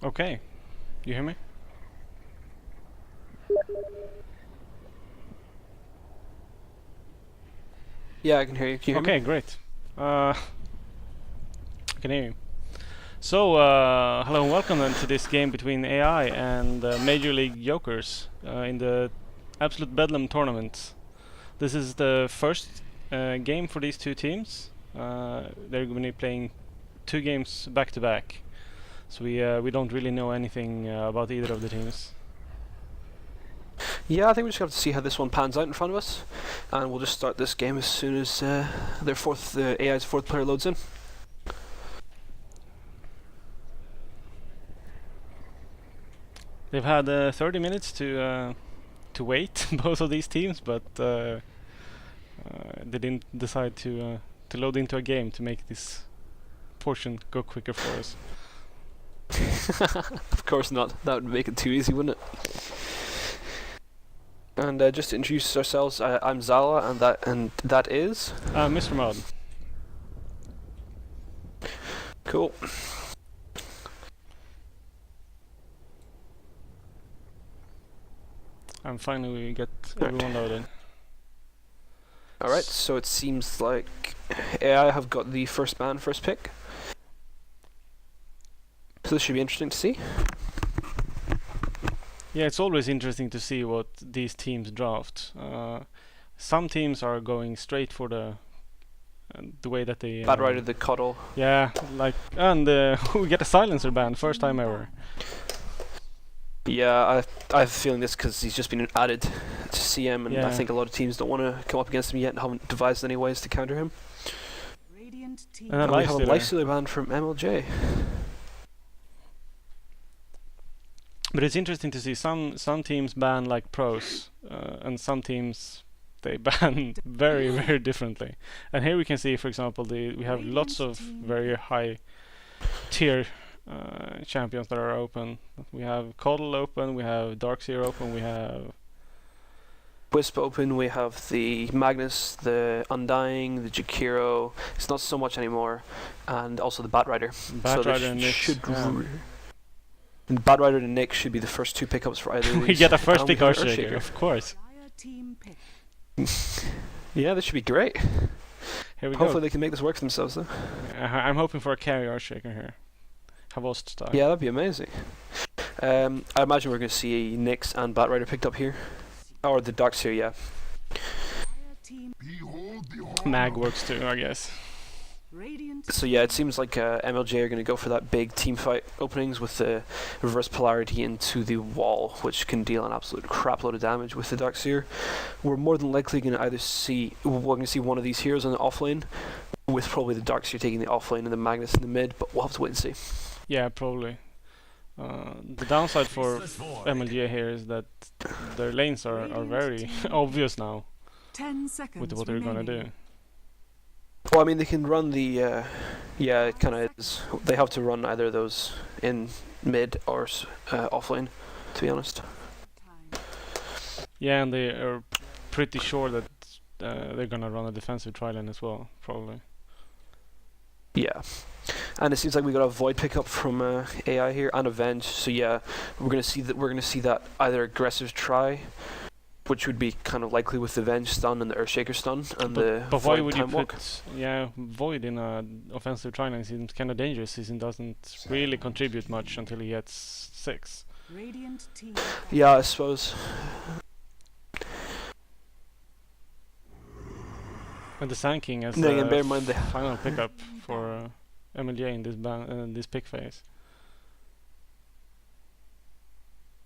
Okay, you hear me? Yeah, I can hear you. Can you hear Okay, me? great. I can hear you. So, hello and welcome then to this game between AI and Major League Jokers in the Absolute Bedlam tournament. This is the first game for these two teams. They're going to be playing two games back to back. So we don't really know anything about either of the teams. Yeah, I think we just have to see how this one pans out in front of us, and we'll just start this game as soon as the AI's fourth player loads in. They've had 30 minutes to wait, both of these teams, but they didn't decide to load into a game to make this portion go quicker for us. Of course not. That would make it too easy, wouldn't it? And just to introduce ourselves, I'm Zala, and that is Mr. Mod. cool. And finally we get everyone loaded. Alright, so it seems like AI have got the first man, first pick. So this should be interesting to see. Yeah, it's always interesting to see what these teams draft. Some teams are going straight for the way that they... Bad Rider, the Cuddle. Yeah, like... And we get a silencer ban, first time ever. Yeah, I have a feeling this because he's just been added to CM, and I think a lot of teams don't want to come up against him yet and haven't devised any ways to counter him. And we have a Lifestealer ban from MLJ. But it's interesting to see some teams ban like pros, and some teams they ban very, very differently. And here we can see, for example, we have lots of very high tier champions that are open. We have Coddle open, we have Darkseer open, we have Wisp open, we have the Magnus, the Undying, the Jakiro. It's not so much anymore, and also the Bat Rider. Bat Rider and Nyx. And Bat Rider and Nyx should be the first two pickups for either of these. We get a first pick Earthshaker, of course. Yeah, this should be great. Here we Hopefully go. they can make this work for themselves, though. I'm hoping for a carry Earthshaker here. Havost style. Yeah, that'd be amazing. I imagine we're going to see Nyx and Bat Rider picked up here. Or the Darkseer, yeah. Mag works too, I guess. So yeah, it seems like MLJ are going to go for that big team fight openings with the reverse polarity into the wall, which can deal an absolute crapload of damage with the Darkseer. We're more than likely going to either see one of these heroes on the offlane, with probably the Darkseer taking the offlane and the Magnus in the mid, but we'll have to wait and see. Yeah, probably. The downside for MLJ here is that their lanes are very obvious now 10 seconds with what they're gonna do. Well, I mean, they can run the... yeah, it kind of is. They have to run either of those in mid or offlane, to be honest. Yeah, and they are pretty sure that they're gonna run a defensive tri-lane as well, probably. Yeah. And it seems like we got a Void pickup from AI here and Avenge. So yeah, we're gonna see that either aggressive try, which would be kind of likely with the Avenge stun and the Earthshaker stun and the but why Void would you time walk. put Void in a offensive tri-lane? Seems kind of dangerous since he doesn't really contribute much until he gets 6. Yeah, I suppose. And the Sand King as No, bear in mind the final pickup for MLJ in this pick phase.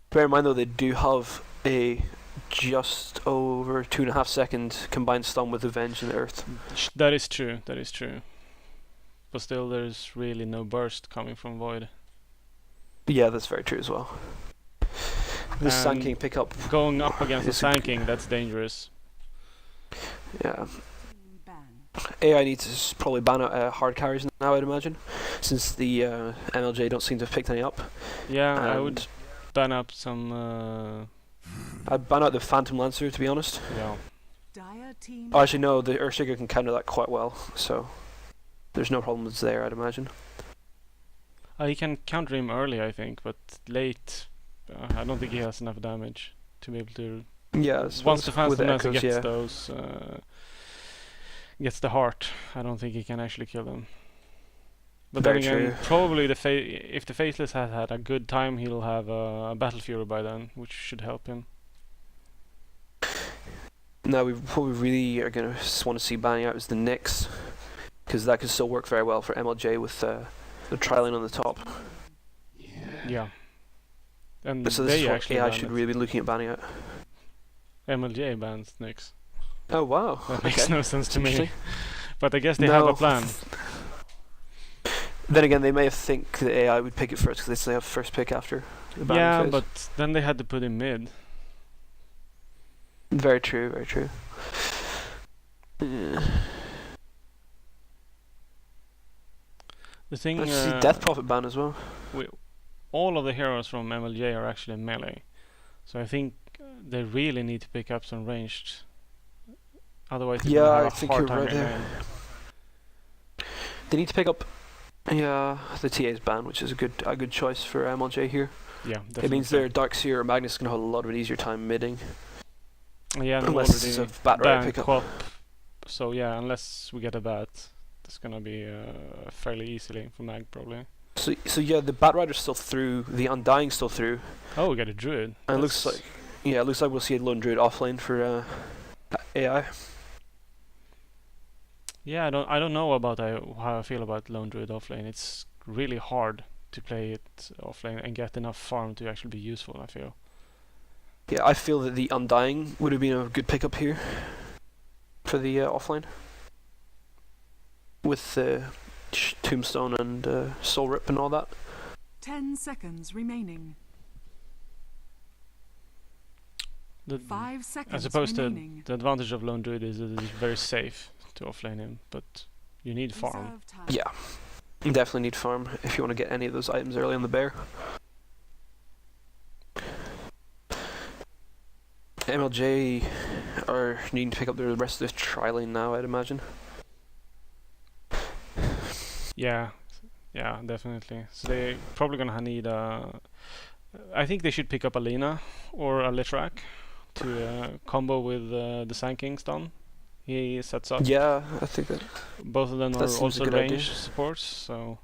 Bear in mind though, they do have a just over 2.5 second combined stun with Avenge and Earth. That is true. That is true. But still, there's really no burst coming from Void. Yeah, that's very true as well. This Sand King pickup going up against the Sand King, that's dangerous. Yeah. AI needs to probably ban out hard carries now, I'd imagine, since the MLJ don't seem to have picked any up. Yeah, I would ban up some... I'd ban out the Phantom Lancer, to be honest. Yeah. Oh, actually, no, the Earthshaker can counter that quite well, so there's no problems there, I'd imagine. He can counter him early, I think, but late, I don't think he has enough damage to be able to. Yeah, I Once suppose the Phantom with the Lancer echoes, gets yeah. those, gets the heart, I don't think he can actually kill them. But Very then again, true. probably if the Faceless has had a good time, he'll have a Battle Fury by then, which should help him. Now, what we really are going to want to see banning out is the Nyx, because that could still work very well for MLJ with the trialing on the top. Yeah. And So this is they what actually AI banned should it. really be looking at banning out. MLJ bans Nyx. Oh wow, That makes okay. no sense to me. Interesting. But I guess they have a plan. Then again, they may think the AI would pick it first because they have first pick after the banning Yeah, phase. but then they had to put him mid. Very true, very true. Yeah. The thing, Let's see Death Prophet ban as well. all of the heroes from MLJ are actually melee, so I think they really need to pick up some ranged. Otherwise, they're gonna Yeah, I have a think hard you're time right in there. lane. They need to pick up, yeah, the TA's ban, which is a good choice for MLJ here. Yeah, definitely. It means their Darkseer or Magnus is going to have a lot of an easier time midding. Yeah, and Unless it's a already bat right banned pickup. Quap. So yeah, unless we get a bat, it's gonna be fairly easily for Mag probably. So yeah, the Bat Rider's still through, the Undying's still through, Oh, we got a Druid. and it looks like we'll see a Lone Druid offlane for AI. Yeah, I don't know about how I feel about Lone Druid offlane. It's really hard to play it offlane and get enough farm to actually be useful, I feel. Yeah, I feel that the Undying would have been a good pickup here for the offlane. With the Tombstone and Soul Rip and all that. 10 seconds remaining. The, 5 seconds I suppose remaining. the advantage of Lone Druid is that it's very safe to offlane him, but you need farm. Reserve time. Yeah, you definitely need farm if you want to get any of those items early on the bear. MLJ are needing to pick up the rest of this tri-lane now, I'd imagine. Yeah, definitely. So they probably gonna need I think they should pick up a Lina or a Litrak to combo with the Sand King stun. He sets up. Yeah, I think that. Both of them that are seems a also good range idea. supports, so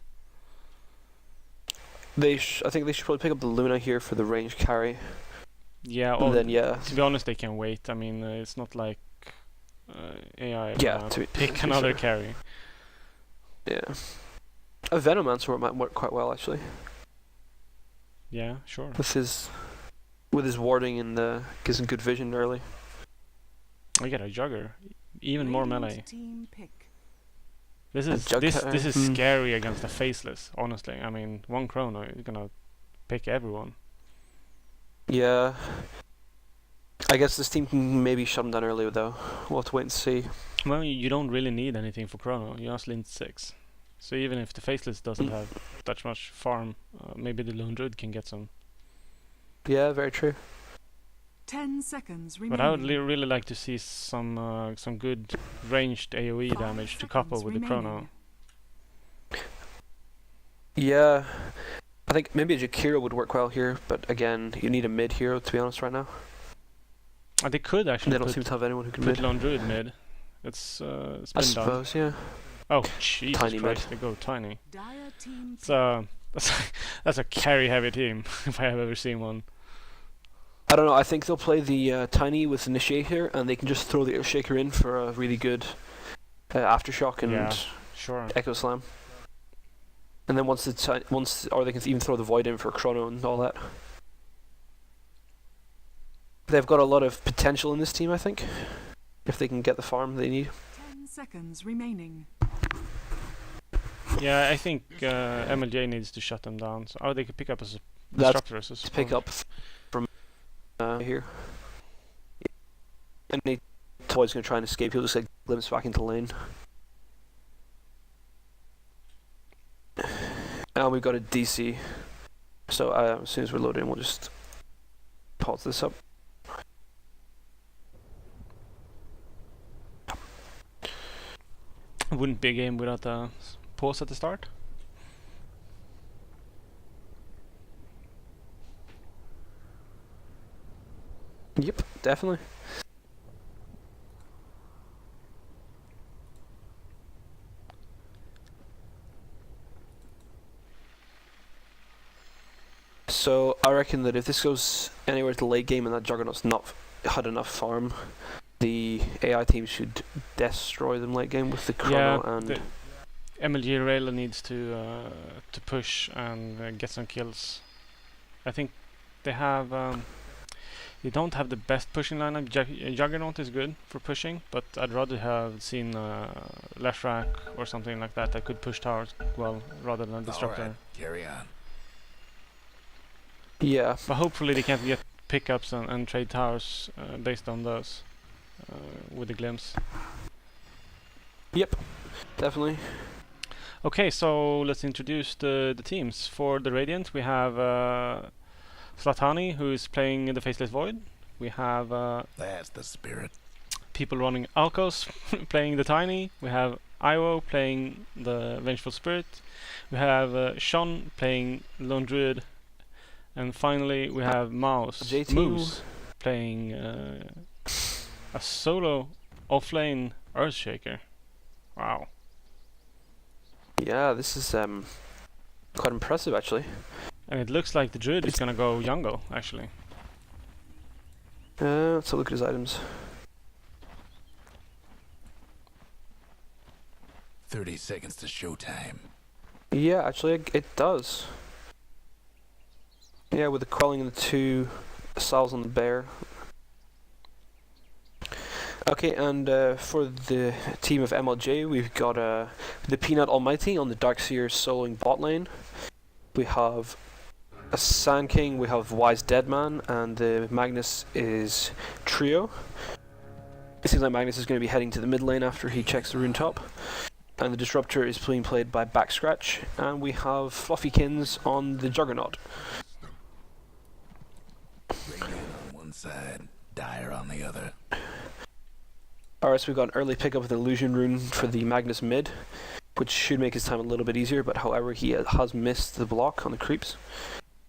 I think they should probably pick up the Luna here for the range carry. yeah. And then yeah, To be honest, they can wait. I mean, it's not like AI Yeah, gonna to be pick another fair. carry. yeah. A Venomancer might work quite well actually Yeah, sure. with his warding and gives him good vision early. I get a Jugger, even more Radiant melee. team pick. This is Jug this cutter, is scary against a faceless. Honestly, I mean, one Chrono is gonna pick everyone. Yeah. I guess this team can maybe shut him down early though. We'll have to wait and see. Well, you don't really need anything for Chrono. You just need 6. So even if the Faceless doesn't have that much farm, maybe the Lone Druid can get some. Yeah, very true. 10 seconds remaining. But I would really like to see some good ranged AoE 5 damage to couple seconds with the Chrono. remaining. Yeah. I think maybe a Jakiro would work well here, but again, you need a mid hero to be honest right now. They could actually They don't put, seem to have anyone who can put mid. Lone Druid mid. It's I been done. suppose, yeah. Oh Jesus Tiny Christ! mid. They go tiny. Dire team It's that's a carry heavy team if I have ever seen one. I don't know, I think they'll play the Tiny with Initiator and they can just throw the Shaker in for a really good Aftershock and Yeah, sure. Echo Slam. And then once or they can even throw the Void in for Chrono and all that. They've got a lot of potential in this team, I think. If they can get the farm they need. 10 seconds remaining. Yeah, I think MLJ needs to shut them down. So, they could pick up as a That's disruptor as to pick support. up from here. And Toy's going to try and escape. He'll just like glimpse back into lane. And we've got a DC. So as soon as we're loading, we'll just pause this up. Wouldn't be a game without a pause at the start. Yep, definitely. So I reckon that if this goes anywhere to the late game and that Juggernaut's not had enough farm, the AI team should destroy them late game with the Chrono and the MLG Rayla needs to push and get some kills. I think they have they don't have the best pushing lineup. Juggernaut is good for pushing, but I'd rather have seen Leshrac or something like that that could push towers well rather than Disruptor. All right, carry on. yeah. But hopefully they can get pickups and trade towers based on those with the glimpse. Yep, definitely. Okay, so let's introduce the teams. For the Radiant, we have Zlatani, who is playing the Faceless Void. We have That's the spirit. people running Alcos playing the Tiny. We have Io playing the Vengeful Spirit. We have Sean playing Lone Druid. And finally, we have Moose playing a solo offlane Earthshaker. Wow. Yeah, this is quite impressive actually. And it looks like the Druid is gonna go jungle, actually. Let's have a look at his items. 30 seconds to showtime. Yeah, actually, it does. Yeah, with the quelling and the 2 salves on the bear. Okay, and for the team of MLJ, we've got the Peanut Almighty on the Darkseer soloing bot lane. We have a Sand King, we have Wise Deadman, and the Magnus is Trio. It seems like Magnus is going to be heading to the mid lane after he checks the rune top. And the Disruptor is being played by Backscratch, and we have Fluffykins on the Juggernaut. Radiant on one side, Dire on the other. Alright, so we've got an early pickup of the Illusion Rune for the Magnus mid, which should make his time a little bit easier, but however he has missed the block on the creeps,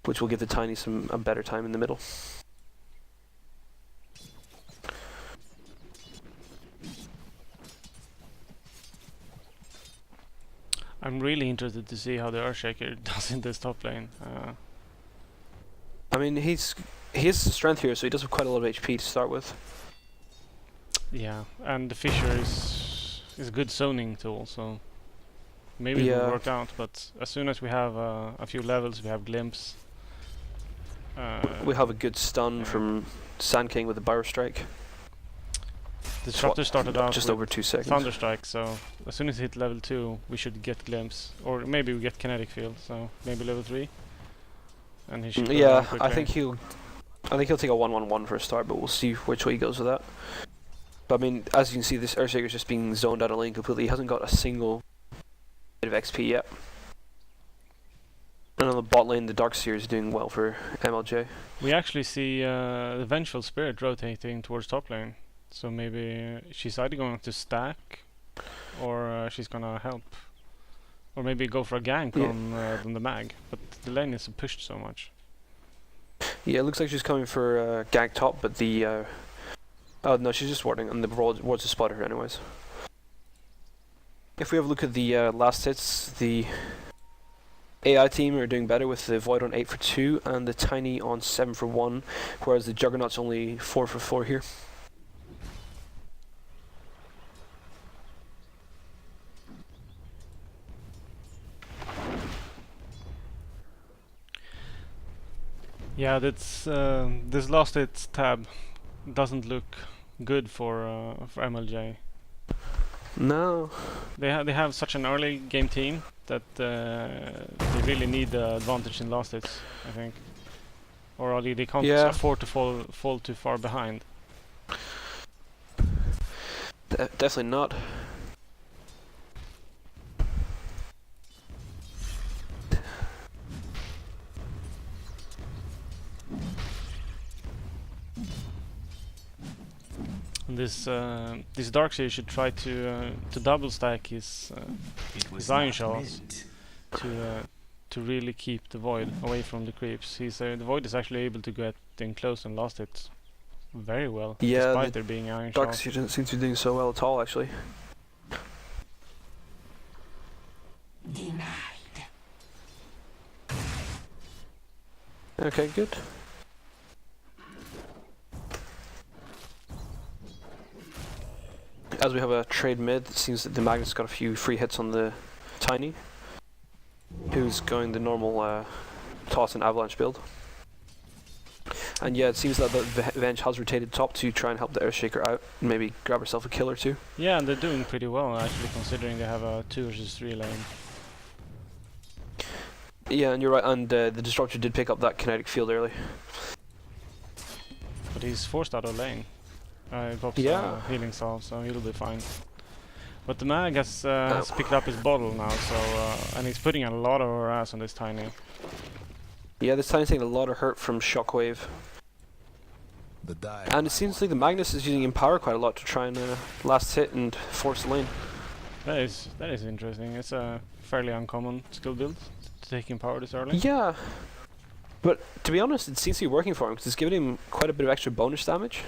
which will give the Tiny a better time in the middle. I'm really interested to see how the Earthshaker does in this top lane. I mean, he has strength here, so he does have quite a lot of HP to start with. Yeah, and the Fissure is a good zoning tool, so maybe it will work out. But as soon as we have a few levels, we have Glimpse. We have a good stun from Sand King with the Burrow Strike. The Disruptor started out just with over 2 seconds. Thunderstrike, so as soon as we hit level 2, we should get Glimpse, or maybe we get Kinetic Field. So maybe level 3, and he should. Yeah, I think he'll take a 1-1-1 for a start, but we'll see which way he goes with that. But I mean, as you can see, this Earthshaker's just being zoned out of lane completely. He hasn't got a single bit of XP yet. And on the bot lane, the Darkseer is doing well for MLJ. We actually see the Vengeful Spirit rotating towards top lane. So maybe she's either going to stack, or she's gonna help, or maybe go for a gank on the mag. But the lane is pushed so much. Yeah, it looks like she's coming for gank top, but the oh no, she's just warding, and the wards have spotted her anyways. If we have a look at the last hits, the AI team are doing better with the Void on 8 for 2 and the Tiny on 7 for 1, whereas the Juggernaut's only 4 for 4 here. Yeah, that's this last hits tab doesn't look good for MLJ. No. They have such an early game team that they really need the advantage in last hits, I think, or they can't afford to fall too far behind. Definitely not. This Darkseer should try to double stack his Iron Shells to really keep the Void away from the creeps. The Void is actually able to get in close and last hit very well, Yeah, despite the there being iron Ducks shot. didn't seem to be doing so well at all, actually. Okay, good. As we have a trade mid, it seems that the Magnus got a few free hits on the Tiny, who's going the normal toss and avalanche build. And yeah, it seems that the Venge has rotated top to try and help the Earthshaker out, and maybe grab herself a kill or two. Yeah, and they're doing pretty well actually, considering they have a 2 versus 3 lane. Yeah, and you're right, and the Disruptor did pick up that kinetic field early. But he's forced out of lane. He pops Yeah. healing salve, so he'll be fine. But the Mag has picked up his bottle now, so and he's putting a lot of harass on this Tiny. Yeah, this Tiny's taking a lot of hurt from Shockwave. The die. And it seems like the Magnus is using Empower quite a lot to try and last hit and force the lane. That is interesting. It's a fairly uncommon skill build to take Empower this early. Yeah, but to be honest, it seems to be working for him because it's giving him quite a bit of extra bonus damage.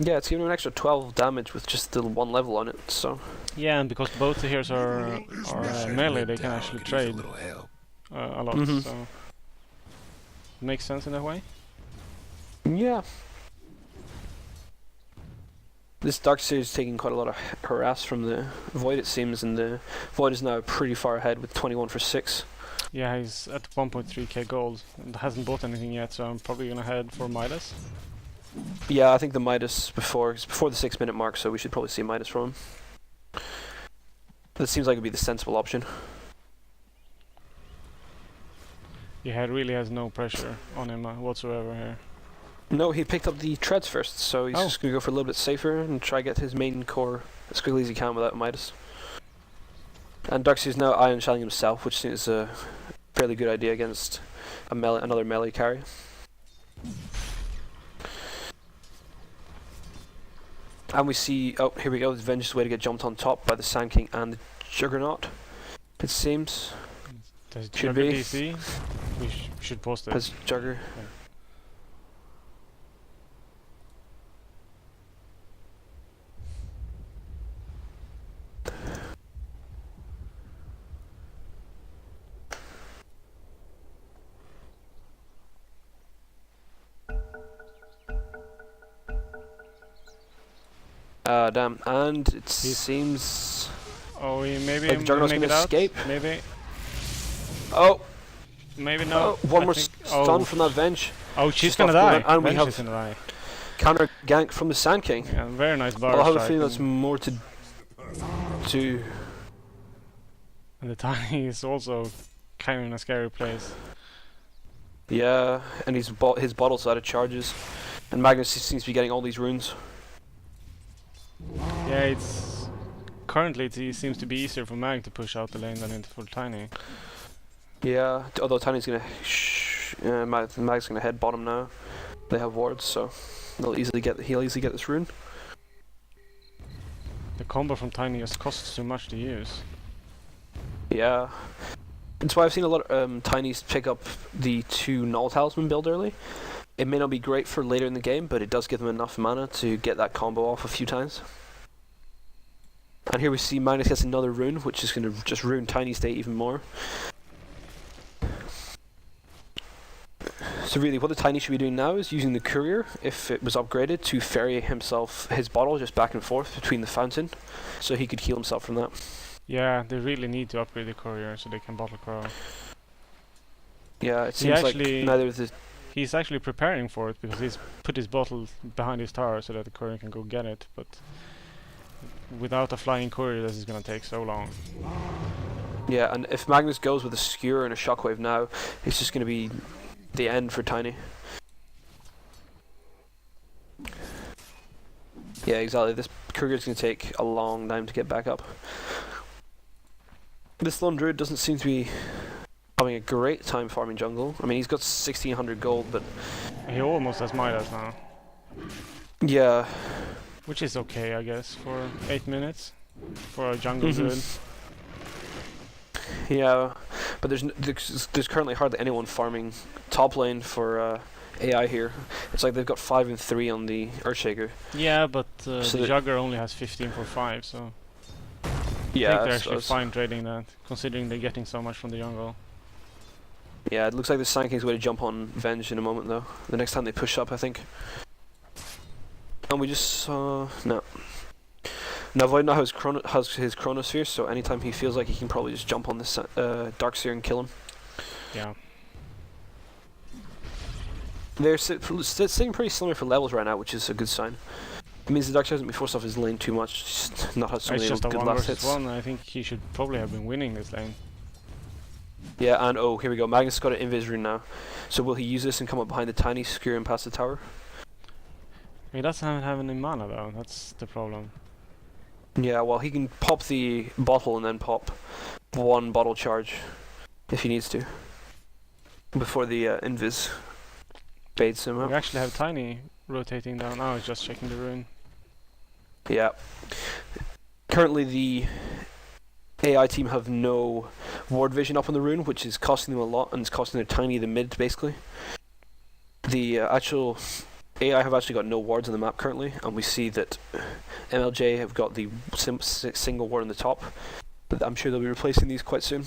Yeah, it's giving him an extra 12 damage with just the 1 level on it, so... Yeah, and because both the heroes are melee, they can actually trade a lot, so... Makes sense in that way. Yeah. This Darkseer is taking quite a lot of harass from the Void, it seems, and the Void is now pretty far ahead with 21 for 6. Yeah, he's at 1.3k gold and hasn't bought anything yet, so I'm probably gonna head for Midas. Yeah, I think the Midas it's before the 6-minute mark, so we should probably see Midas from him. That seems like it would be the sensible option. Yeah, he really has no pressure on him whatsoever here. No, he picked up the treads first, so he's Oh. just going to go for a little bit safer and try to get his main core as quickly as he can without Midas. And Darkseer's now iron shelling himself, which seems a fairly good idea against another melee carry. And we see, oh, here we go, the Venge's way to get jumped on top by the Sand King and the Juggernaut, it seems. Does Should Jugger be. DC? We should post it. As Jugger. Damn, and it seems... Oh, he maybe Like Juggernaut's make gonna it out? escape? Maybe. Oh! Maybe no. One I more think- stun from that Venge. Oh, she's stuff gonna going die. on, and we Venge have- is gonna die. Counter gank from the Sand King. Yeah, very nice bar I'll have a strike, feeling that's and- more to... And the Tiny is also kind of in a scary place. Yeah, and his bottle's out of charges. And Magnus seems to be getting all these runes. Yeah, it's currently it seems to be easier for Mag to push out the lane than for Tiny. Yeah, although Tiny's gonna... Mag's gonna head bottom now. They have wards, so he'll easily get this rune. The combo from Tiny just costs too much to use. Yeah. That's why I've seen a lot of Tinies pick up the 2 Null Talisman build early. It may not be great for later in the game, but it does give them enough mana to get that combo off a few times. And here we see Magnus gets another rune, which is going to just ruin Tiny's state even more. So really, what the Tiny should be doing now is using the Courier, if it was upgraded, to ferry his bottle just back and forth between the fountain, so he could heal himself from that. Yeah, they really need to upgrade the courier so they can bottle crow. Yeah, it seems like actually- neither of the... He's actually preparing for it because he's put his bottle behind his tower so that the courier can go get it, but without a flying courier this is gonna take so long. Yeah, and if Magnus goes with a Skewer and a Shockwave now, it's just going to be the end for Tiny. Yeah, exactly. This Courier's going to take a long time to get back up. This Lone Druid doesn't seem to be having a great time farming jungle. I mean, he's got 1600 gold, but... He almost has Midas now, Yeah. which is okay I guess for 8 minutes for a jungle Mhm. druid. Yeah, but there's currently hardly anyone farming top lane for AI here. It's like they've got 5 and 3 on the Earthshaker. Yeah, but So the the- Jugger only has 15 for 5, so I Yeah, think they're so actually it's- fine trading that, considering they're getting so much from the jungle. yeah, it looks like the Sand King's going to jump on Venge in a moment, though. The next time they push up, I think. And we just saw... No. Now Void now has his Chronosphere, so anytime he feels like he can probably just jump on this Darkseer and kill him. Yeah. They're sitting pretty similar for levels right now, which is a good sign. It means the Darkseer hasn't been forced off his lane too much, just not had so It's many just a good 1 last versus hits. 1, I think he should probably have been winning this lane. Yeah, and oh, here we go. Magnus got an Invis rune now. So will he use this and come up behind the tiny skewer and past the tower? He doesn't have any mana though, that's the problem. Yeah, well, he can pop the bottle and then pop 1 bottle charge if he needs to before the Invis baits him We up. actually have Tiny rotating down. Oh, he's just checking the rune. Yeah. Currently, the AI team have no ward vision up on the rune, which is costing them a lot, and it's costing their Tiny the mid, basically. The actual AI have actually got no wards on the map currently, and we see that MLJ have got the single ward on the top, but I'm sure they'll be replacing these quite soon.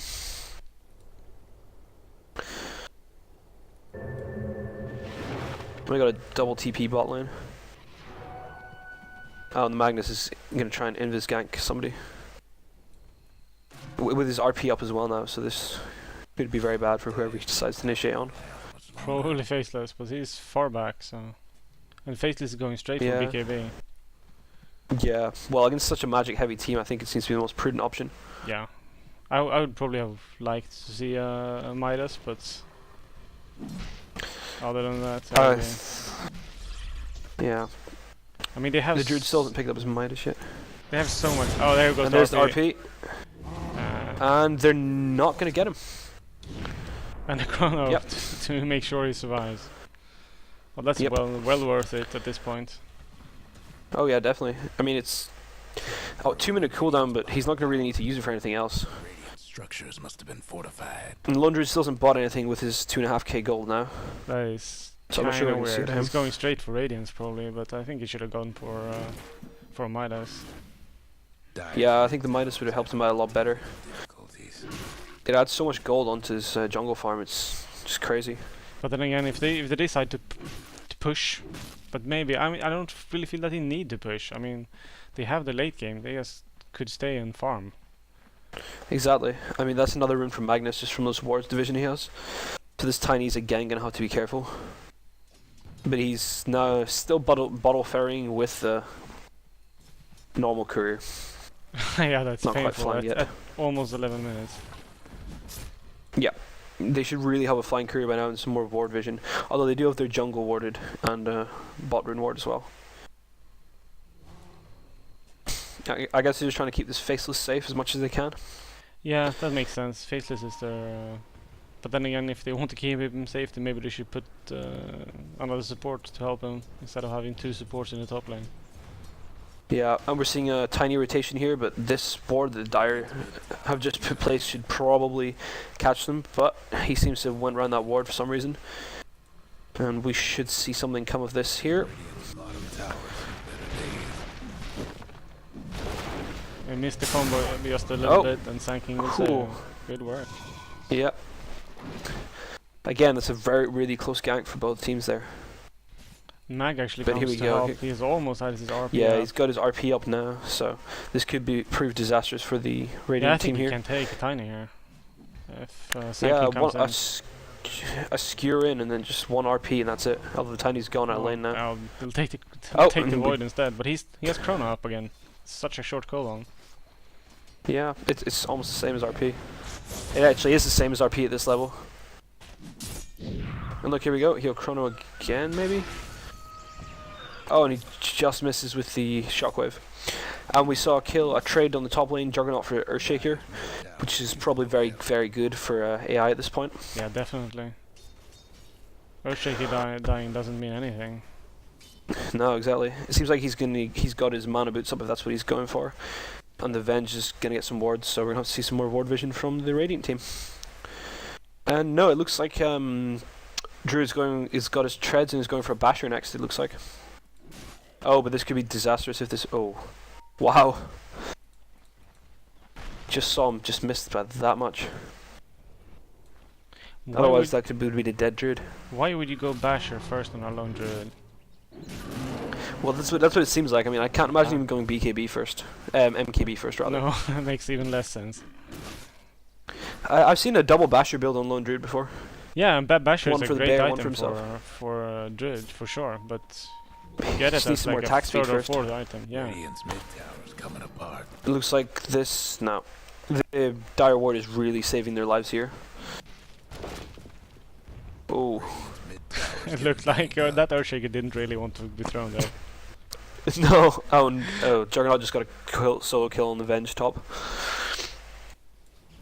We got a double TP bot lane. Oh, and the Magnus is going to try and invis gank somebody. With his RP up as well now, so this could be very bad for whoever he decides to initiate on. Probably Faceless, but he's far back, so... And Faceless is going straight Yeah. for BKB. Yeah, well, against such a magic heavy team, I think it seems to be the most prudent option. Yeah. I would probably have liked to see a Midas, but... Other than that... Yeah. I mean, they have... The Druid still hasn't picked up his Midas yet. They have so much... Oh, there goes And the there's the RP. RP. And they're not going to get him. And the chrono Yep. to make sure he survives. Well, that's Yep. well worth it at this point. Oh yeah, definitely. I mean, it's... Oh, 2-minute cooldown, but he's not going to really need to use it for anything else. Radiant structures must have been fortified. And Lundred still hasn't bought anything with his 2.5k gold now. That is So I'm not kind sure of we can see weird. it He's him. going straight for Radiance probably, but I think he should have gone for Midas. Dire Yeah, I think the Midas would have helped him out a lot better. difficulties. It adds so much gold onto his jungle farm, it's just crazy. But then again, if they decide to push, but maybe I mean I don't really feel that they need to push. I mean, they have the late game. They just could stay and farm. Exactly. I mean, that's another rune from Magnus, just from those wards division he has. So this Tiny's again going to have to be careful. But he's now still bottle ferrying with the normal courier. Yeah, that's Not quite painful. flying yet. At almost 11 minutes. They should really have a flying courier by now and some more ward vision. Although they do have their jungle warded and bot rune ward as well. I guess they're just trying to keep this Faceless safe as much as they can. Yeah, that makes sense. Faceless is their... but then again, if they want to keep him safe, then maybe they should put another support to help him instead of having 2 supports in the top lane. Yeah, and we're seeing a tiny rotation here, but this board that Dire have just put place should probably catch them, but he seems to have went around that ward for some reason. And we should see something come of this here. Radiant's bottom towers in better days. I missed the combo just a little Oh. bit and Sanking will Cool. save. Good work. Yeah. Again, that's a really close gank for both teams there. Mag actually But here comes we to go. help. He's almost had his RP Yeah, up. he's got his RP up now, so this could prove disastrous for the Yeah, I Radiant think team he here. can take a Tiny here. If Yeah, Sanking comes in. a skewer in and then just 1 RP and that's it. Although the Tiny's gone out of lane now. Oh, they'll take the, Oh, take the and Void instead, but he has Chrono up again. Such a short cooldown. Yeah, it's almost the same as RP. It actually is the same as RP at this level. And look, here we go. He'll Chrono again, maybe? Oh, and he just misses with the Shockwave. And we saw a trade on the top lane, Juggernaut for Earthshaker, which is probably very, very good for AI at this point. Yeah, definitely. Earthshaker dying doesn't mean anything. No, exactly. It seems like he's got his mana boots up if that's what he's going for. And the Venge is going to get some wards, so we're going to have to see some more ward vision from the Radiant team. And no, it looks like Drew's is got his treads and is going for a basher next. It looks like. Oh, but this could be disastrous if this. Oh, wow! Just saw him, just missed by that much. Otherwise, that could be the dead druid. Why would you go basher first on a lone druid? Well, that's what it seems like. I mean, I can't imagine him going BKB first, MKB first rather. No, that makes even less sense. I've seen a double basher build on lone druid before. Yeah, and basher One is for a the great bear, one item for for druid for sure, but get it Just needs as some more like a attack speed third or first. fourth item. Yeah. Radiant's mid tower's coming apart. It looks like this. No, the dire ward is really saving their lives here. Oh. Radiant's mid tower's It looked like that Earthshaker didn't really want to be thrown there. No. Oh, Juggernaut just got a solo kill on the Venge top.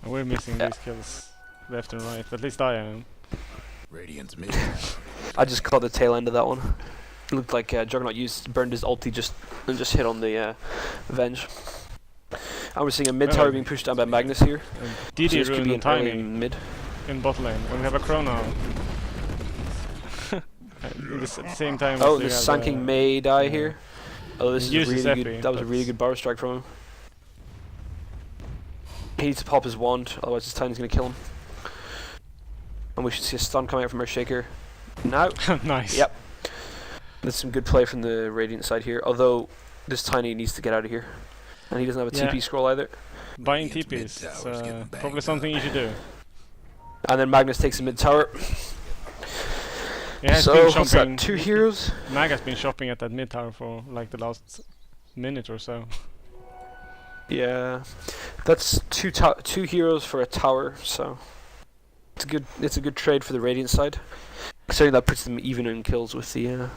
And we're missing these kills left and right. At least I am. Radiant's mid tower. I just caught the tail end of that one. It looked like Juggernaut burned his ulti and just hit on the Venge. And we're seeing a mid tower being pushed down by Magnus here. DD So this could ruined be on an early timing mid. in bot lane when we have a chrono. At the same time. Oh, as the we have Sun King may die here. Oh, this is Uses really epi, good. That was a really good bar strike from him. He needs to pop his wand, otherwise his Tiny's gonna kill him. And we should see a stun coming out from our Shaker. Now. Nice. Yep. That's some good play from the Radiant side here. Although this Tiny needs to get out of here, and he doesn't have a Yeah. TP scroll either. Buying Radiant's mid TPs. It's tower's getting banged probably something you should do. And then Magnus takes the mid tower. Yeah, he's So been what's shopping. that? 2 heroes. Mag has been shopping at that mid tower for like the last minute or so. Yeah, that's two heroes for a tower. So it's a good trade for the Radiant side. Considering that puts them even in kills with the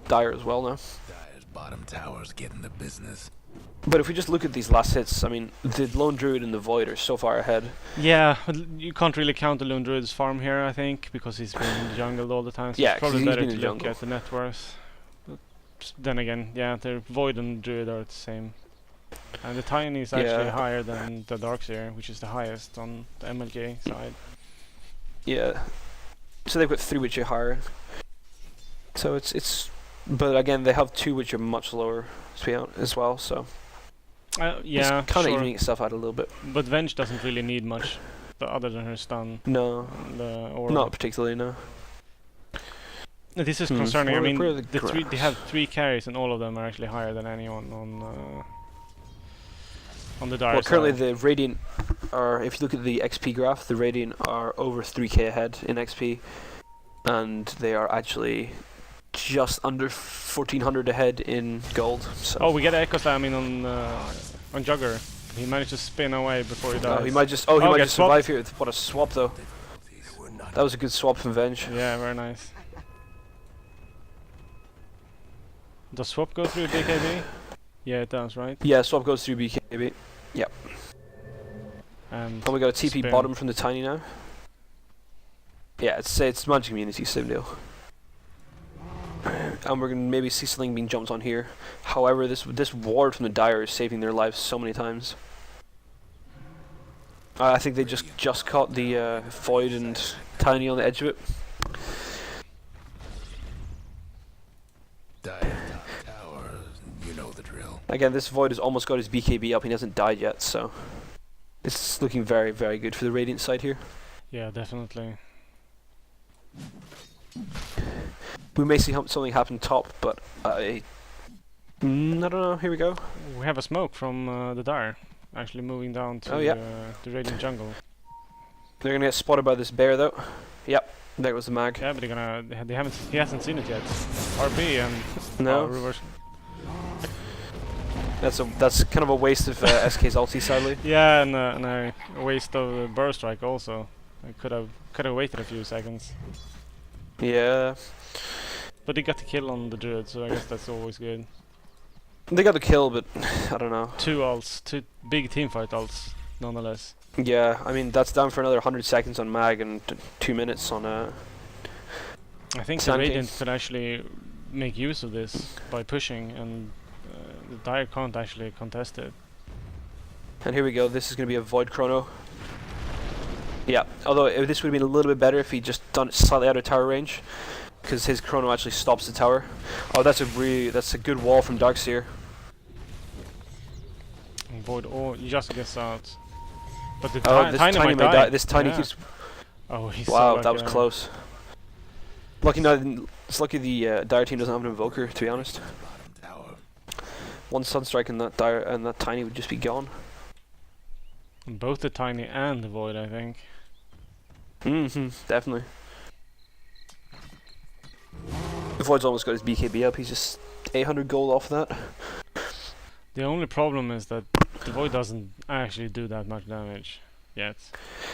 Dire as well now. Dire's bottom tower's getting the business. But if we just look at these last hits, I mean, the Lone Druid and the Void are so far ahead. Yeah, but you can't really count the Lone Druid's farm here, I think, because he's been in the jungle all the time. So Yeah, it's 'cause probably he's better been to in the look jungle. at the net worth. But then again, yeah, the Void and Druid are the same. And the Tiny is actually Yeah. higher than the Darkseer, which is the highest on the MLJ side. Yeah. So they've got 3 which are higher. So it's but again they have 2 which are much lower as well. So Yeah, it's kind of sure. evening itself out a little bit. But Venge doesn't really need much, other than her stun. No, And, or not particularly. No. This is Hmm. concerning. I Where- mean, where are the they have 3 carries, and all of them are actually higher than anyone on the Dire Well, currently side. the Radiant are, if you look at the XP graph, the Radiant are over 3k ahead in XP, and they are actually just under 1400 ahead in gold. So. Oh, we get Echo Slamming on Jugger. He managed to spin away before he dies. Oh, he might just. Oh, might get just swapped. survive here. What a swap, though. That was a good swap from Venge. Yeah, very nice. Does swap go through BKB? Yeah, it does, right? Yeah, swap goes through BKB. And And we got a TP Spin. bottom from the Tiny now. Yeah, it's Magic Community, same deal. And we're gonna maybe see something being jumped on here. However, this ward from the Dire is saving their lives so many times. I think they just caught the Void and Tiny on the edge of it. Dire's top tower, you know the drill. Again, this Void has almost got his BKB up. He hasn't died yet, so it's looking very, very good for the Radiant side here. yeah, definitely. We may see something happen top, but I don't know. Here we go. We have a smoke from the Dire, actually moving down to Oh, yeah. the Radiant jungle. They're gonna get spotted by this bear, though. Yep, there goes the mag. Yeah, but they're gonna. He hasn't seen it yet. RP and No. reverse. That's kind of a waste of SK's ulti, sadly. Yeah, and a waste of the burst strike also. I could have waited a few seconds. Yeah, But he got the kill on the Druid, so I guess that's always good. they got the kill, but I don't know. 2 ults, 2 big teamfight ults, nonetheless. Yeah, I mean that's down for another 100 seconds on mag and 2 minutes on I think the Sun King. Radiant could actually make use of this by pushing, and the Dire can't actually contest it. And here we go. This is gonna be a Void Chrono. Yeah, although this would have been a little bit better if he just done it slightly out of tower range, because his chrono actually stops the tower. Oh, that's a good wall from Darkseer. Void. Oh, he just gets out. But the This tiny tiny might may die. die. This tiny Yeah. keeps. Oh, he's Wow, so that was lucky. close. Lucky now, it's lucky the Dire team doesn't have an Invoker. To be honest, Bottom tower. one Sunstrike and that Dire and that tiny would just be gone. Both the tiny and the void, I think. Definitely. The Void's almost got his BKB up. He's just 800 gold off that. The only problem is that the void doesn't actually do that much damage yet.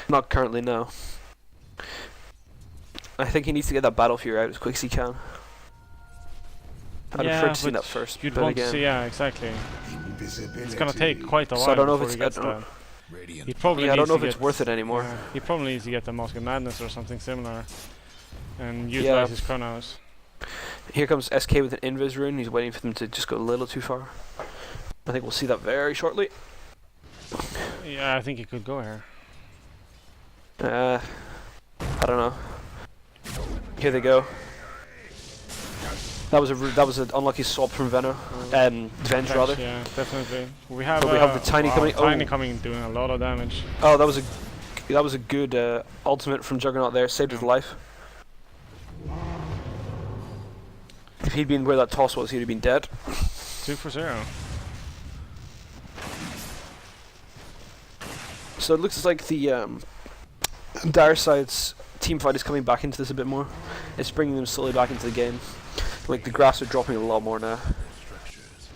Not currently, no. I think he needs to get that Battle Fury out as quick as he can. I'd Yeah, prefer to see but that first. You'd but want again, to see, yeah, exactly. Invisibility. It's gonna take quite a while So I don't know if before it's- he gets I don't- that. Radiant. He probably yeah, I don't needs know to if it's get- worth it anymore. Yeah, he probably needs to get the Mask of Madness or something similar, and utilize his chronos. Here comes SK with an Invis rune. He's waiting for them to just go a little too far. I think we'll see that very shortly. Yeah, I think he could go here. I don't know. Here they go. That was an unlucky swap from Venge rather. Yeah, definitely. We have. But we have the tiny coming- Tiny oh. coming, doing a lot of damage. Oh, that was a good ultimate from Juggernaut there. Saved his life. If he'd been where that toss was, he'd have been dead. 2 for 0. So it looks like the Dire side's team fight is coming back into this a bit more. It's bringing them slowly back into the game. Like the grass are dropping a lot more now. Structures.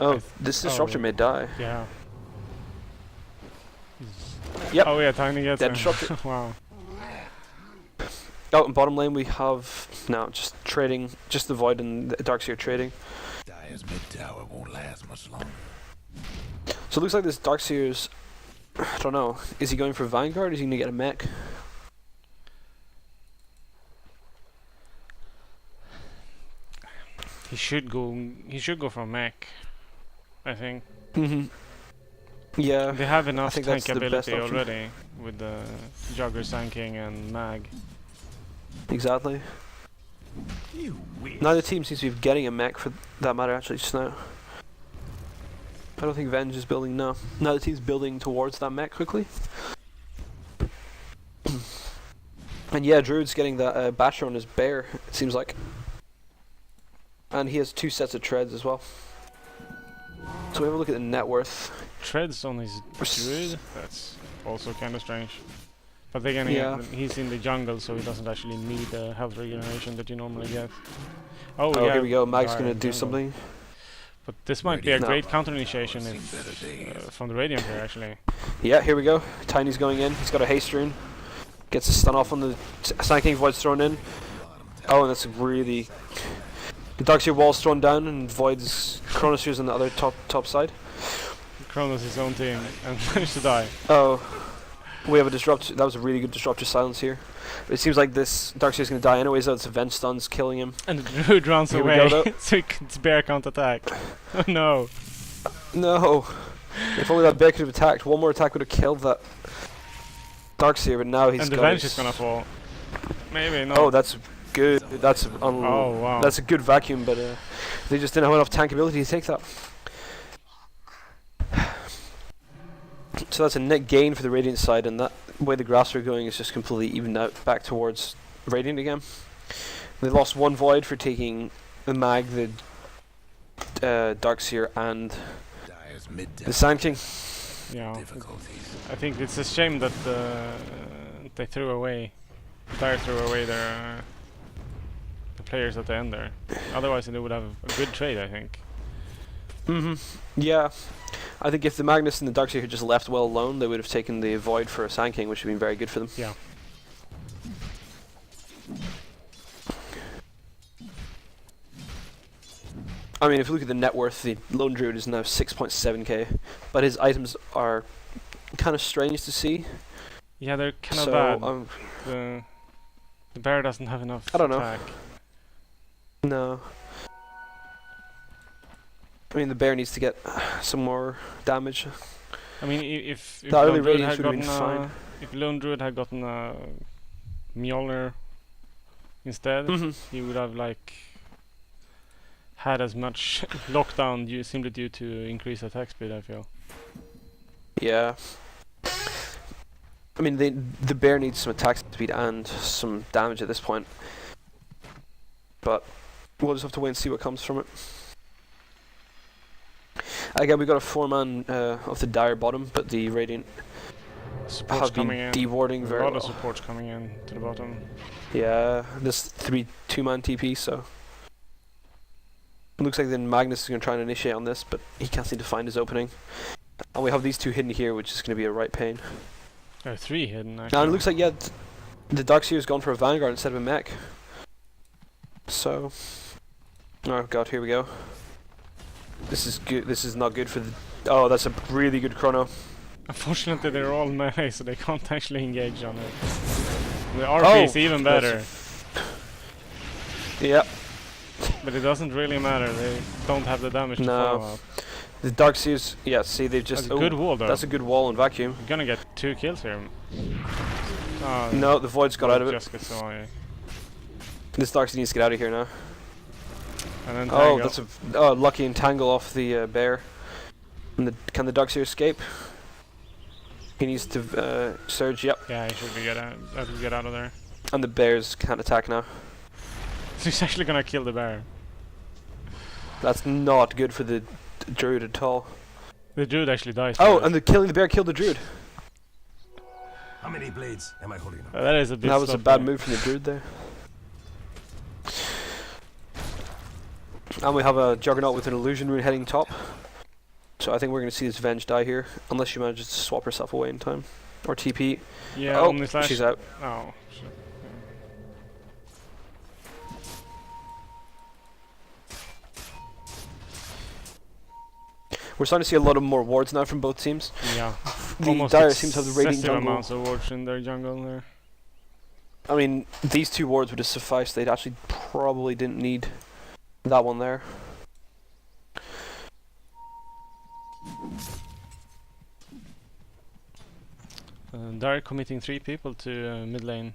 Oh, this disruptor may die. Yeah. Yep. Oh yeah, tiny gets Dead him. disruptor. Wow. Out in bottom lane we have no just trading, just the Void and the Darkseer trading. Dire's mid tower won't last much longer. So it looks like this Darkseer's, I don't know, is he going for Vanguard or is he gonna get a mech? He should go. He should go for mech. I think Yeah. they have enough think tank that's the best ability option. already with the Jugger tanking and mag. Exactly. Neither team seems to be getting a mech for that matter actually just now. I don't think Venge is building now. Neither team's building towards that mech quickly. And yeah, Druid's getting that basher on his bear, it seems like. And he has 2 sets of treads as well. So we have a look at the net worth. Treads on his druid. That's also kind of strange. But again, Yeah. he's in the jungle, so he doesn't actually need the health regeneration that you normally get. Oh, Oh, yeah, here we go. Mag's Dire gonna do jungle. something. But this might be a No. great counter initiation Seen if, better days. from the Radiant here, actually. Yeah, here we go. Tiny's going in. He's got a haste rune. Gets a stun off on the Sand King. Void's thrown in. Oh, and that's really. The Darkseer wall's thrown down, and Void's Chronosphere's on the other top side. Kronos his own team and managed to die. Oh, we have a disrupt. That was a really good disruptor silence here. It seems like this Darkseer's gonna die anyways. So it's event stuns killing him. And the druid runs Here we away, go, though. so it's bear can't attack. Oh no. No, if only that bear could have attacked. One more attack would have killed that Darkseer, but now he's And the got Venge his- is gonna fall. Maybe not. Oh, that's good. That's Oh, wow. That's a good vacuum, but they just didn't have enough tank ability to take that. So that's a net gain for the Radiant side, and that way the grass are going is just completely evened out back towards Radiant again. They lost 1 Void for taking the Mag, the Darkseer, and Dire's mid the tower. Sand King. Yeah. Difficulties. I think it's a shame that they threw away. Dire threw away their the players at the end there. Otherwise, they would have a good trade, I think. Yeah. I think if the Magnus and the Darkseer had just left well alone, they would have taken the Void for a Sand King, which would have been very good for them. Yeah. I mean, if you look at the net worth, the Lone Druid is now 6.7k, but his items are kind of strange to see. Yeah, they're kind of So, bad. The bear doesn't have enough I don't know. attack. no. I mean, the bear needs to get some more damage. I mean, if The early Lone Druid radiance had would have gotten been fine. if Lone Druid had gotten Mjolnir instead, he would have like had as much lockdown simply due to increased attack speed, I feel. Yeah. I mean, the bear needs some attack speed and some damage at this point. But we'll just have to wait and see what comes from it. Again, we got a 4-man of the dire bottom, but the Radiant Support's have been coming in. dewarding A very lot well. of supports coming in to the bottom. Yeah, this 2-man TP, so... It looks like then Magnus is going to try and initiate on this, but he can't seem to find his opening. And we have these two hidden here, which is going to be a right pain. There are 3 hidden actually. And it looks like, yeah, the Darkseer's gone for a Vanguard instead of a mech. So... Oh god, here we go. This is good. This is not good for the... Oh, that's a really good chrono. Unfortunately, they're all melee, so they can't actually engage on it. The RP is even better, Yep. but it doesn't really matter. They don't have the damage to No. follow up. The Darkseers, yeah, see, they've just... That's a good wall, though. That's a good wall in vacuum. You're gonna get 2 kills here. Oh, No, the Void's got out of it. Just gets away. This Darkseer needs to get out of here now. And then Oh, Tango. that's a lucky entangle off the bear. And can the Darkseer escape? He needs to surge. Yep. Yeah, he should be get out of there. And the bears can't attack now. He's actually gonna kill the bear. That's not good for the druid at all. The druid actually dies. Oh, for and it. killing the bear killed the druid. How many blades am I holding up? That is a bit. That was a bad move from the druid there. And we have a Juggernaut with an illusion rune heading top. So I think we're going to see this Venge die here, unless she manages to swap herself away in time. Or TP. Yeah, Oh, Omnislash. she's out. Oh, shit. We're starting to see a lot of more wards now from both teams. Yeah. The Almost Dire seems to have the Radiant excessive jungle. amounts of wards in their jungle there. I mean, these 2 wards would have sufficed. They'd actually probably didn't need that one there. Dire committing 3 people to mid lane.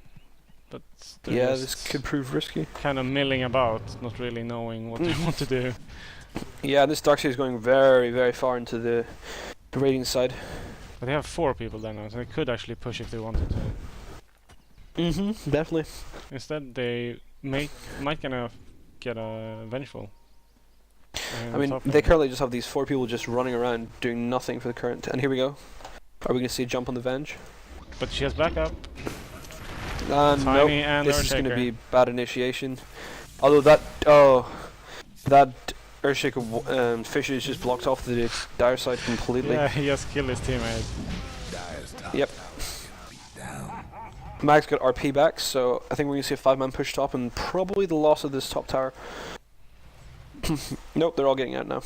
But they're Yeah, just this could prove risky. kind of milling about, not really knowing what they want to do. Yeah, this Darkseer is going very, very far into the Radiant side. But they have 4 people there now, so they could actually push if they wanted to. Definitely. Instead, they might gonna get a vengeful. I mean, they currently just have these 4 people just running around doing nothing for the current. And here we go. Are we going to see a jump on the Venge? But she has backup. No, Tiny and this is going to Earthshaker. be bad initiation. Although that Earthshaker Fisher is just blocked off the Dire side completely. Yeah, he just killed his teammate. Dyer's top Yep. tower is gonna be down. Mag's got RP back, so I think we're going to see a 5-man push top and probably the loss of this top tower. Nope, they're all getting out now.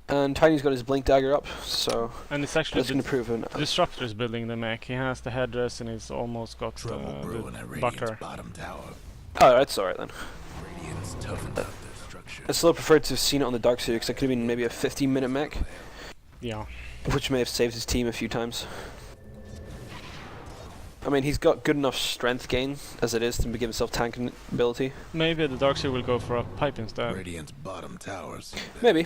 And Tiny's got his Blink Dagger up, so And it's actually that's going to prove an... Disruptor's building the mech. He has the headdress and he's almost got Trouble brewing at the Radiant's buckler. bottom tower. Oh, that's alright then. Radiant's toughened up their structure. I still preferred to have seen it on the Darkseer because it could have been maybe a 15-minute mech, Yeah. which may have saved his team a few times. I mean, he's got good enough strength gain as it is to give himself tanking ability. Maybe the Darkseer will go for a pipe instead. Radiant's bottom towers. Maybe.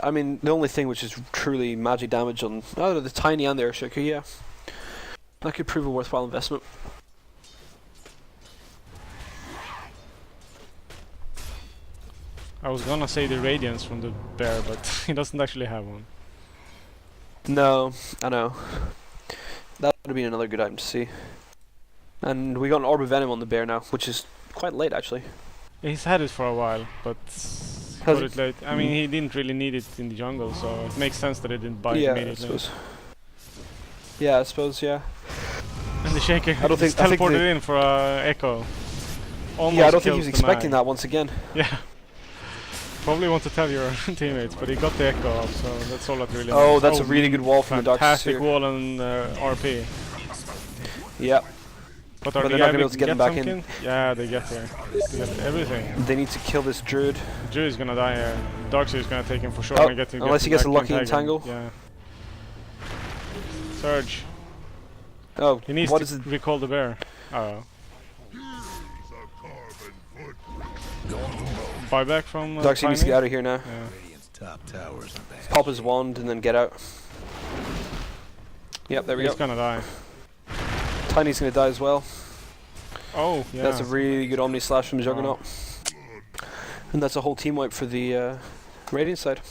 I mean, the only thing which is truly magic damage on the Tiny and the Earthshaker, yeah. That could prove a worthwhile investment. I was gonna say the Radiance from the bear, but he doesn't actually have one. No, I know. That would have been another good item to see. And we got an Orb of Venom on the bear now, which is quite late actually. He's had it for a while, but Has got it? it late. I mean, he didn't really need it in the jungle, so it makes sense that he didn't buy it Yeah, I immediately. suppose. Yeah, I suppose, yeah. And the Shaker I don't just think- I think teleported the- in for a Echo. Almost Yeah, I don't think he kills was the expecting mag. that once again. Yeah. Probably want to tell your teammates, but he got the Echo up, so that's all that really Oh, matters. that's a really good wall from the fantastic Darkseer. wall and RP. Yeah. But are But they they're not gonna be able able to get them back in. something? Yeah, they get there. They get everything. They need to kill this druid. Drew is gonna die here. Darkseer is gonna take him for sure. Oh, and get to unless he gets a lucky entangle. entangle. Yeah. Surge. Oh, He needs what to is it? recall the bear. Oh. Buyback from Darkseer needs to Tiny? get out of here now. Yeah. Radiant's top towers are bad. Pop his wand and then get out. Yep, there we He's go. gonna die. Tiny's gonna die as well. Oh, yeah. That's a really good Omni Slash from Juggernaut. And that's a whole team wipe for the Radiant side.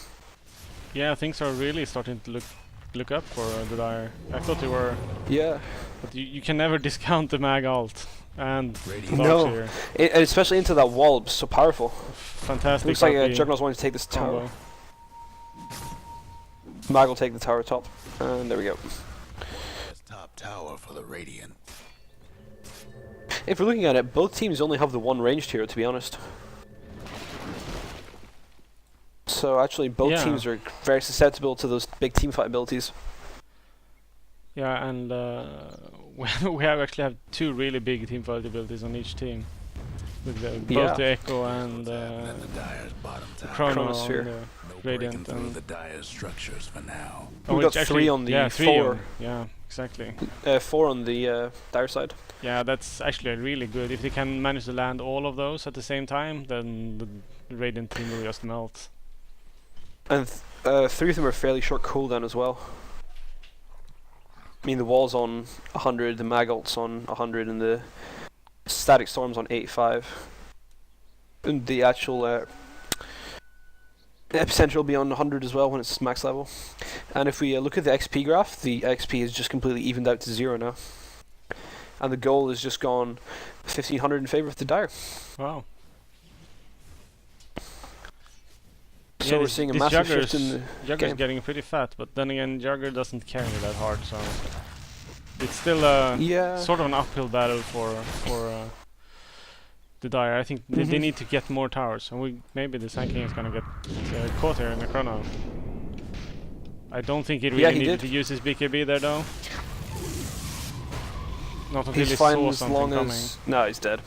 Yeah, things are really starting to look up for the Dire. I thought they were, Yeah. but you can never discount the mag ult and Radiant. No. Darkseer. And especially into that wall, it's so powerful. Fantastic. Looks like RP Juggernaut's wanting to take this tower. combo. Mag will take the tower top. And there we go. That's top tower for the Radiant. If we're looking at it, both teams only have the one ranged hero, to be honest. So actually, both Yeah. teams are very susceptible to those big teamfight abilities. Yeah, and we have actually have two really big teamfight abilities on each team. With both the Echo and And the Dire's bottom tower. Chrono Chronosphere. on the No breaking Radiant through and the Dire's structures for now. We which got 3 on the yeah, 3 4. on- yeah, exactly. 4 on the Dire side. Yeah, that's actually really good. If they can manage to land all of those at the same time, then the Radiant team will just melt. And 3 of them are fairly short cooldown as well. I mean, the wall's on 100, the mag ult's on 100, and the static storm's on 85. And the actual epicenter will be on 100 as well when it's max level. And if we look at the XP graph, the XP is just completely evened out to 0 now. And the goal has just gone 1500 in favor of the Dire. Wow. So Yeah, we're this- seeing a this massive Jugger's- shift in the Jugger's game. getting pretty fat, but then again, Jugger doesn't carry that hard, so it's still Yeah. sort of an uphill battle for the Dire. I think they need to get more towers, and maybe the Sand King is gonna get caught here in the Chrono. I don't think he really Yeah, he needed did. to use his BKB there, though. Not until he He's fine saw as something long coming. as... No, he's dead.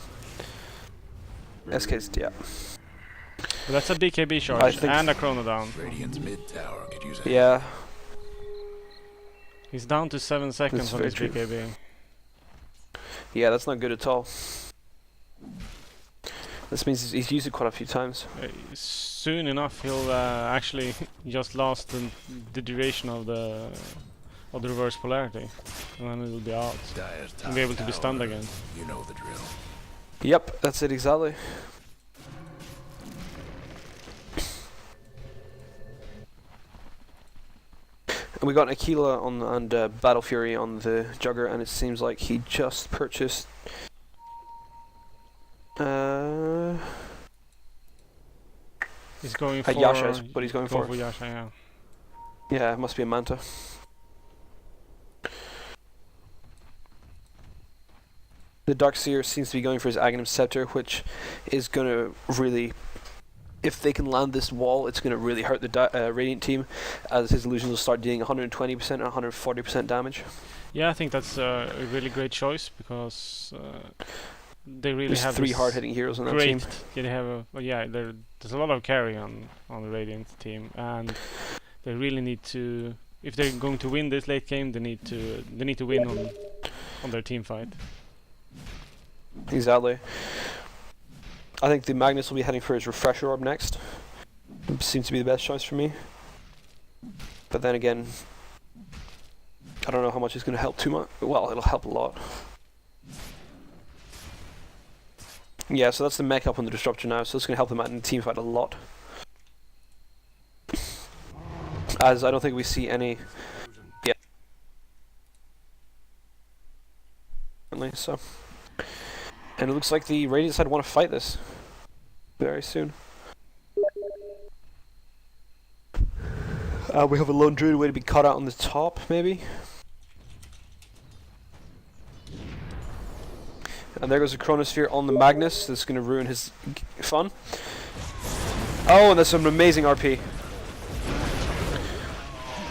SK's, yeah. But that's a BKB I charge think- and a Chrono down. Radiant's mid tower could use a Yeah. He's down to 7 seconds That's on very his true. BKB. Yeah, that's not good at all. This means he's used it quite a few times. Soon enough, he'll actually just last the duration of the reverse polarity, and then it'll be out. Dire's top And be able to be stunned tower. again. You know the drill. Yep, that's it exactly. And we got Aquila on and Battle Fury on the Jugger, and it seems like he just purchased. He's going for Yasha is what he's going for. Yasha, yeah. Yeah, it must be a Manta. The Darkseer seems to be going for his Aghanim Scepter, which is going to really... If they can land this wall, it's going to really hurt the Radiant team, as his illusions will start dealing 120% and 140% damage. Yeah, I think that's a really great choice, because they really There's have 3 this hard-hitting heroes on that team. great. They have there's a lot of carry on the Radiant team, and they really need to. If they're going to win this late game, they need to win on their team fight. Exactly. I think the Magnus will be heading for his Refresher Orb next. It seems to be the best choice for me. But then again, I don't know how much it's going to help too much. Well, it'll help a lot. Yeah, so that's the mech up on the Disruptor now, so it's going to help them out in the team fight a lot. As I don't think we see any... Yeah. So... And it looks like the Radiant side want to fight this very soon. We have a lone druid way to be cut out on the top, maybe. And there goes the Chronosphere on the Magnus. That's going to ruin his fun. Oh, and that's an amazing RP.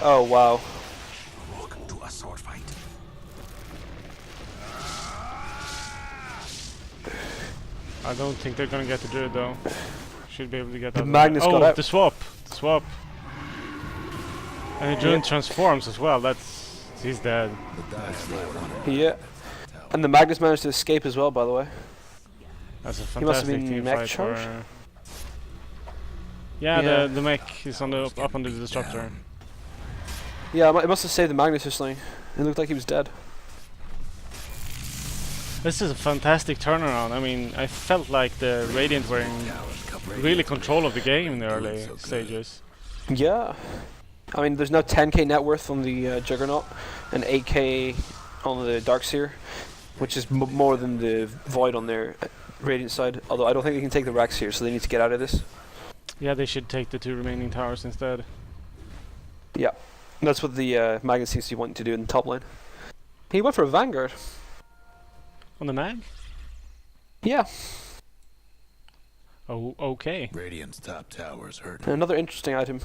Oh, wow. A walk to a sword fight. I don't think they're gonna get the Druid though. Should be able to get The that. Magnus got oh, out. the swap! The swap! And the Druid transforms as well, that's... he's dead. Yeah. And the Magnus managed to escape as well, by the way. That's a He must have fantastic been team mech fight charge? for... Yeah, Yeah. the mech is on the up under the disruptor. Yeah, it must have saved the Magnus or something. It looked like he was dead. This is a fantastic turnaround. I mean, I felt like the Radiant were in really control of the game in the early stages. Yeah. I mean, there's now 10k net worth on the Juggernaut and 8k on the Darkseer, which is more than the Void on their Radiant side. Although I don't think they can take the Raxier, so they need to get out of this. Yeah, they should take the 2 remaining towers instead. Yeah. That's what the Magnus seems to be wanting to do in the top lane. He went for a Vanguard. On the mag? Yeah. Oh, okay. Radiant's top tower's hurt. Another interesting item.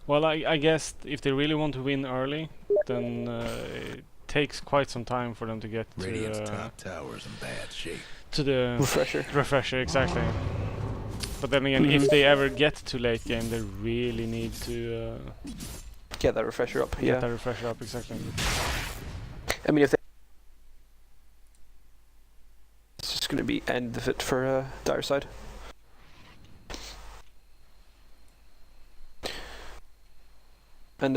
Well, I guess if they really want to win early, then it takes quite some time for them to get Radiant's top tower's in bad shape. to the Refresher. exactly. But then again, if they ever get to late game, they really need to Get that refresher up. get Yeah. that refresher up, exactly. I mean, if they... It's just going to be end of it for Dire side. And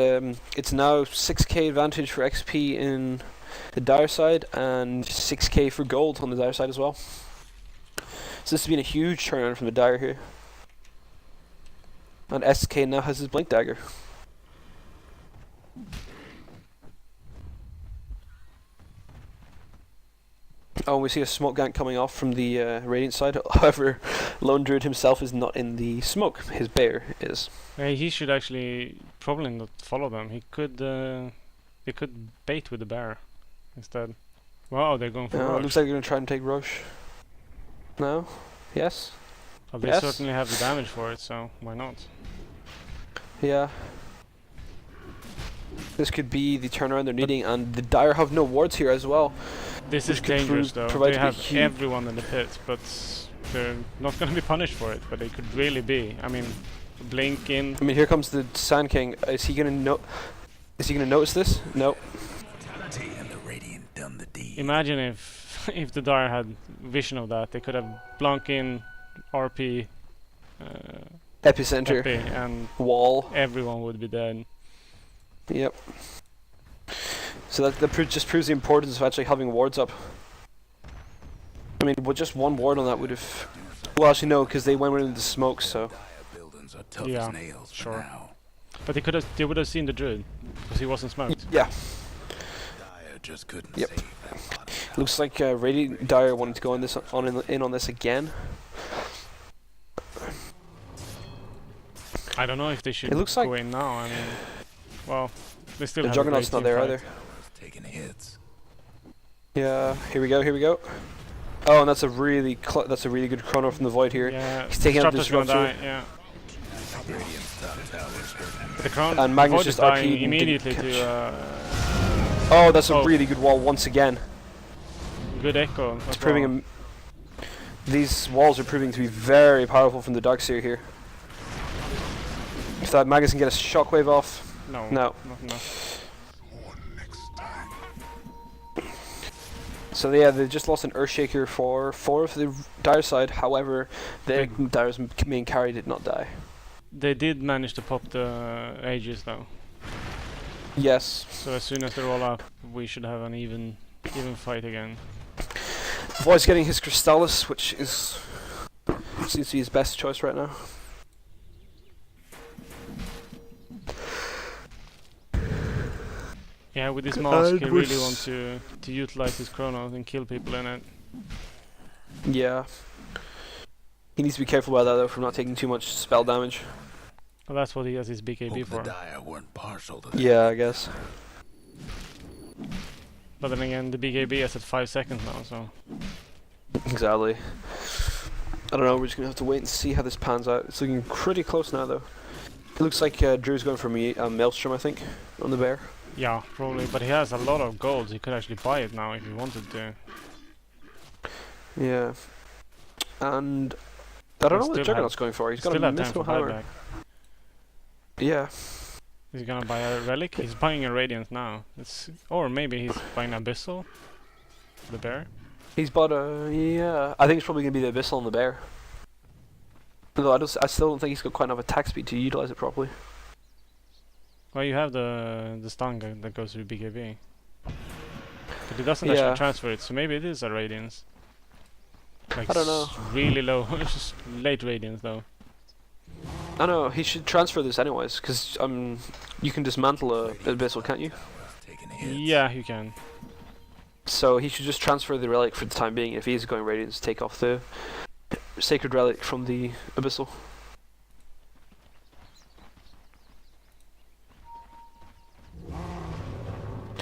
it's now 6k advantage for XP in the Dire side and 6k for gold on the Dire side as well. So this has been a huge turnaround from the Dire here. And SK now has his Blink Dagger. Oh, and we see a smoke gank coming off from the Radiant side. However, Lone Druid himself is not in the smoke. His bear is. He should actually probably not follow them. He could they could bait with the bear instead. Wow, they're going for It Roche. looks like they're going to try and take Roche. No? Yes? Well, they yes. certainly have the damage for it, so why not? Yeah. This could be the turnaround they're needing, and the Dire have no wards here as well. This Which is could dangerous though. provide They to be have huge. everyone in the pit, but they're not going to be punished for it. But they could really be. I mean, blink in. I mean, here comes the Sand King. Is he going to Is he going to notice this? No. And the Radiant done the deed. Imagine if if the Dire had vision of that, they could have blunk in, RP, Epicenter. Epi, and Wall. everyone would be dead. Yep. So that just proves the importance of actually having wards up. I mean, with just one ward on that would have... Well, actually no, because they went into the smoke, so... Buildings are tough Yeah, as nails for sure. now. But they would have seen the Druid, because he wasn't smoked. Yeah. Dire just couldn't Yep. save that bottom tower. Looks like Radiant Dire wanted to go in on this again. I don't know if they should It looks go like- in now. I mean, well, they still The have Juggernaut's a not great there team either. fight. Taking hits. Yeah, here we go. Oh, and that's a really good chrono from the Void here. Yeah, He's taking out the Disruptor's gonna Disruptor. die. Yeah, Radiant's top tower's hurt. the crown. And Magnus Void is just dying RP'd and immediately didn't to Oh, that's a Oh. really good wall once again. good echo. It's proving these walls are proving to be very powerful from the Darkseer here. If that Magnus can get a shockwave off. No, No. not enough. So yeah, they just lost an Earthshaker for 4 for the Dire side. However, the Dire's main carry did not die. They did manage to pop the Aegis though. Yes. So as soon as they're all up, we should have an even fight again. Void's getting his Crystallis, which seems to be his best choice right now. Yeah, with this mask, And he with really wants to utilize his chronos and kill people in it. Yeah. He needs to be careful about that though, from not taking too much spell damage. Well, that's what he has his BKB Hope the for. Dire weren't partial to that. Yeah, I guess. But then again, the BKB is at 5 seconds now, so Exactly. I don't know, we're just gonna have to wait and see how this pans out. It's looking pretty close now though. It looks like Drew's going for Maelstrom, I think, on the bear. yeah, probably. But he has a lot of gold. He could actually buy it now if he wanted to. Yeah. And I don't know what the Still Juggernaut's going for. He's got a Still have time for Mythril Hammer. buyback. Yeah. Is he gonna buy a relic? He's buying a Radiant now. Or maybe he's buying Abyssal. The bear. He's bought a... yeah. I think it's probably going to be the Abyssal and the Bear. Although I still don't think he's got quite enough attack speed to utilize it properly. Well, you have the stun that goes through BKB. But it doesn't Yeah. actually transfer it, so maybe it is a Radiance. Like I don't know. Really low. It's just late Radiance though. I know, he should transfer this anyways, because you can dismantle a Abyssal, can't you? Taking hits. Yeah, you can. So he should just transfer the relic for the time being. If he is going Radiance, take off the Sacred Relic from the Abyssal.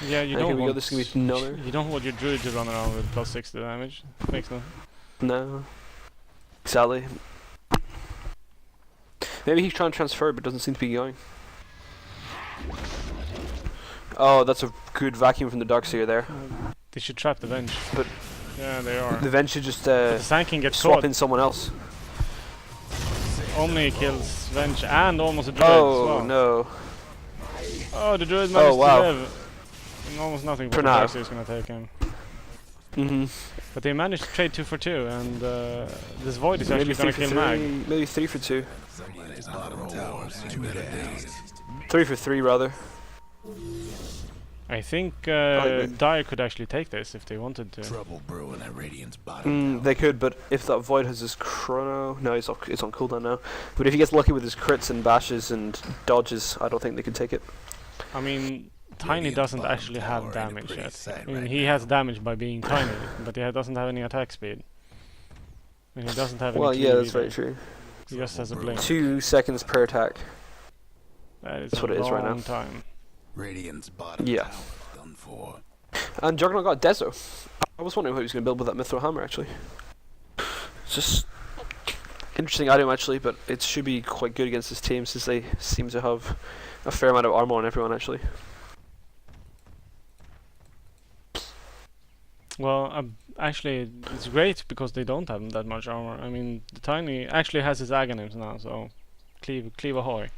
Yeah, you And don't here we go, want this is gonna be another. You don't want your druid to run around with plus 60 damage. Makes no. No. Sadly. Maybe he's trying to transfer but doesn't seem to be going. Oh, that's a good vacuum from the Darkseer there. They should trap the Venge. But yeah, they are. the Venge should just The Sand King gets swap caught. in someone else. Only kills Venge and almost a druid Oh as well. no. Oh, the druid managed wow. to live. And almost nothing For but the now. Darkseer is gonna take him. Mhm. But they managed to trade 2 for 2, and this Void is Maybe actually 3 gonna for kill 3. Mag. Maybe 3 for 2. Somebody's bottom tower's too bad. 3 for 3 rather. I think agree. Dire could actually take this if they wanted to. Trouble brewing at Radiant's bottom tower. They could, but if that Void has his chrono, no, it's on cooldown now. But if he gets lucky with his crits and bashes and dodges, I don't think they could take it. I mean, Tiny Radiant's doesn't bottom actually tower have in a damage pretty yet. sight I mean, right he now. has damage by being tiny, but he doesn't have any attack speed. And he doesn't have any Well, yeah, cleave that's very either. true. He just has a blink. 2 seconds per attack. That is That's a what it is right now. long time. Radiant's bottom Yeah. tower done for. And Juggernaut got Dezo. I was wondering what he was going to build with that Mithril Hammer, actually. It's just interesting item, actually, but it should be quite good against this team since they seem to have a fair amount of armor on everyone, actually. Well, actually, it's great because they don't have that much armor. I mean, the Tiny actually has his Aghanims now, so cleave ahoy.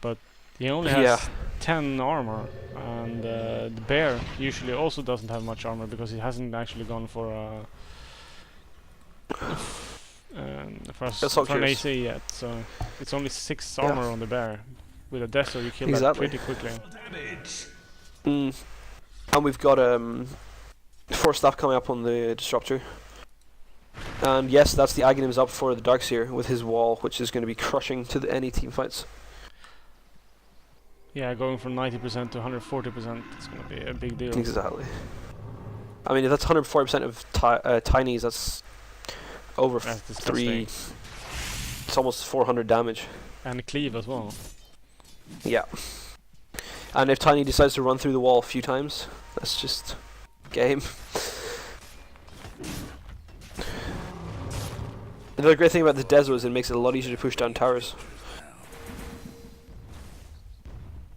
But he only has Yeah. 10 armor, and the Bear usually also doesn't have much armor because he hasn't actually gone for Assault for an Gears. AC yet. So it's only 6 Yeah. armor on the Bear. With a Deso, you kill that Exactly. pretty quickly. And we've got 4 staff coming up on the Disruptor. And yes, that's the Aghanims up for the Darkseer with his wall, which is going to be crushing to any team fights. Yeah, going from 90% to 140%, it's gonna be a big deal. Exactly. I mean, if that's 140% of Tinies, that's over That's 3... disgusting. It's almost 400 damage. And cleave as well. Yeah. And if Tiny decides to run through the wall a few times, that's just game. Another great thing about the Dezo is it makes it a lot easier to push down towers.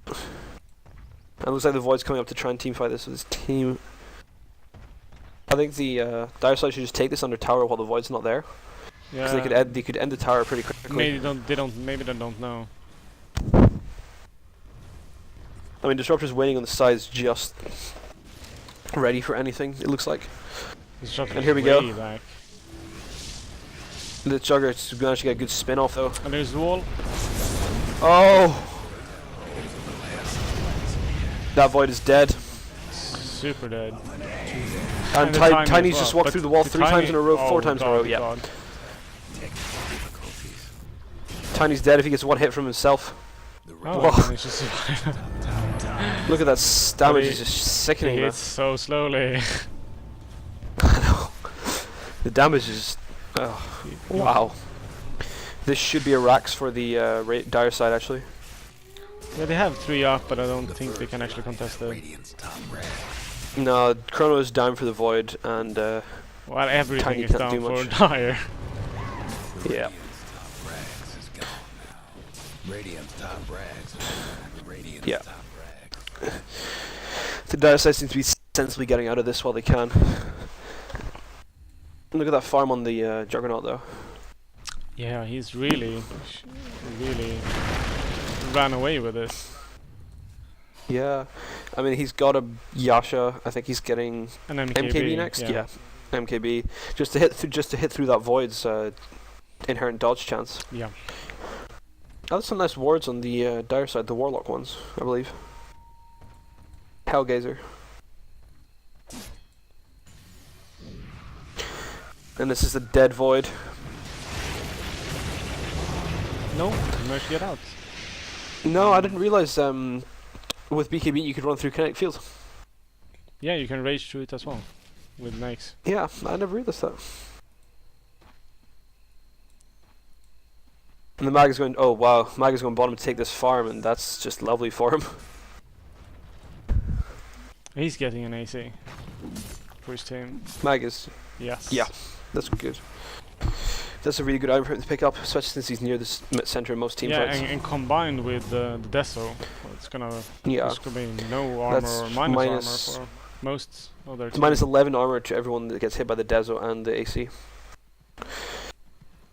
And it looks like the Void's coming up to try and teamfight this with his team. I think the Dire side should just take this under tower while the Void's not there. Because Yeah. they could end the tower pretty quickly. Maybe they don't know. I mean, Disruptor's waiting on the sides, just ready for anything, it looks like. Disruptor And here we is go. way back. The Juggernaut's managed to get a good spin off though. And there's the wall. Oh! That Void is dead. Super dead. And the Tiny as Tiny's well, just walked but through the wall the 3 times in a row, Tiny- 4 oh times in a God, row, yeah. God. Difficulties. Tiny's dead if he gets one hit from himself. The Oh, Whoa. he managed to survive. Look at that damage, he- is just He sickening, man. hits so slowly. I know. The damage is... Oh, wow. This should be a Rax for the Dire side, actually. Yeah, they have 3 up, but I don't think they can actually contest it. Radiant's top rag. No, Chrono is down for the Void, and Well, everything Tiny is can't down do for much. Dire. yeah. Radiant's top rags is gone now. Radiant's top rags. Radiant's Yeah. top rags. The Dire side seems to be sensibly getting out of this while they can. Look at that farm on the Juggernaut, though. Yeah, he's really ran away with this. Yeah, I mean he's got a Yasha. I think he's getting An MKB next. Yeah, MKB just to hit through that Void's inherent dodge chance. Yeah. Oh, that's some nice wards on the dire side, the Warlock ones, I believe. Hellgazer. And this is the dead Void. No, merge get out. No, I didn't realize with BKB you could run through kinetic field. Yeah, you can rage through it as well with Nikes. Yeah, I never realized that. And the Mag is going, oh wow, Mag is going bottom to take this farm, and that's just lovely for him. He's getting an AC for his team. Mag is, Yes. yeah, that's good. That's a really good item for him to pick up, especially since he's near the center of most team Yeah, fights. and combined with the Deso, it's gonna Yeah, there's gonna be no armor That's or minus minus- armor for most other it's teams. minus 11 armor to everyone that gets hit by the Deso and the AC.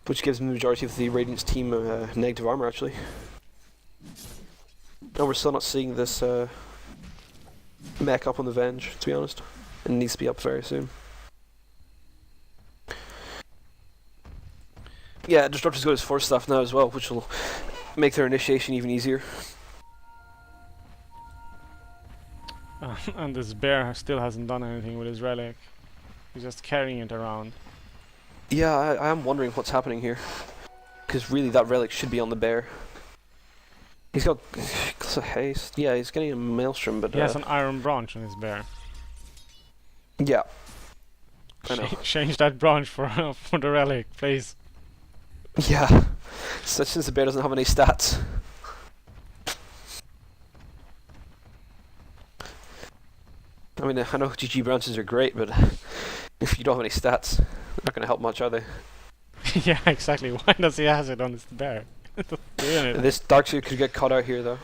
Which gives the majority of the Radiant's team negative armor, actually. And we're still not seeing this mech up on the Venge, to be honest. It needs to be up very soon. Yeah, Disruptor's got his force stuff now as well, which will make their initiation even easier. And this bear still hasn't done anything with his relic. He's just carrying it around. Yeah, I am wondering what's happening here. Because really that relic should be on the bear. He's got haste. Yeah, he's getting a maelstrom, but He has an iron branch on his bear. yeah. I know. Change that branch for for the relic, please. Yeah. Such since the bear doesn't have any stats. I mean, I know GG branches are great, but if you don't have any stats, they're not going to help much, are they? Yeah, exactly. Why does he has it on his bear? Doing it. This Darkseer could get caught out here, though.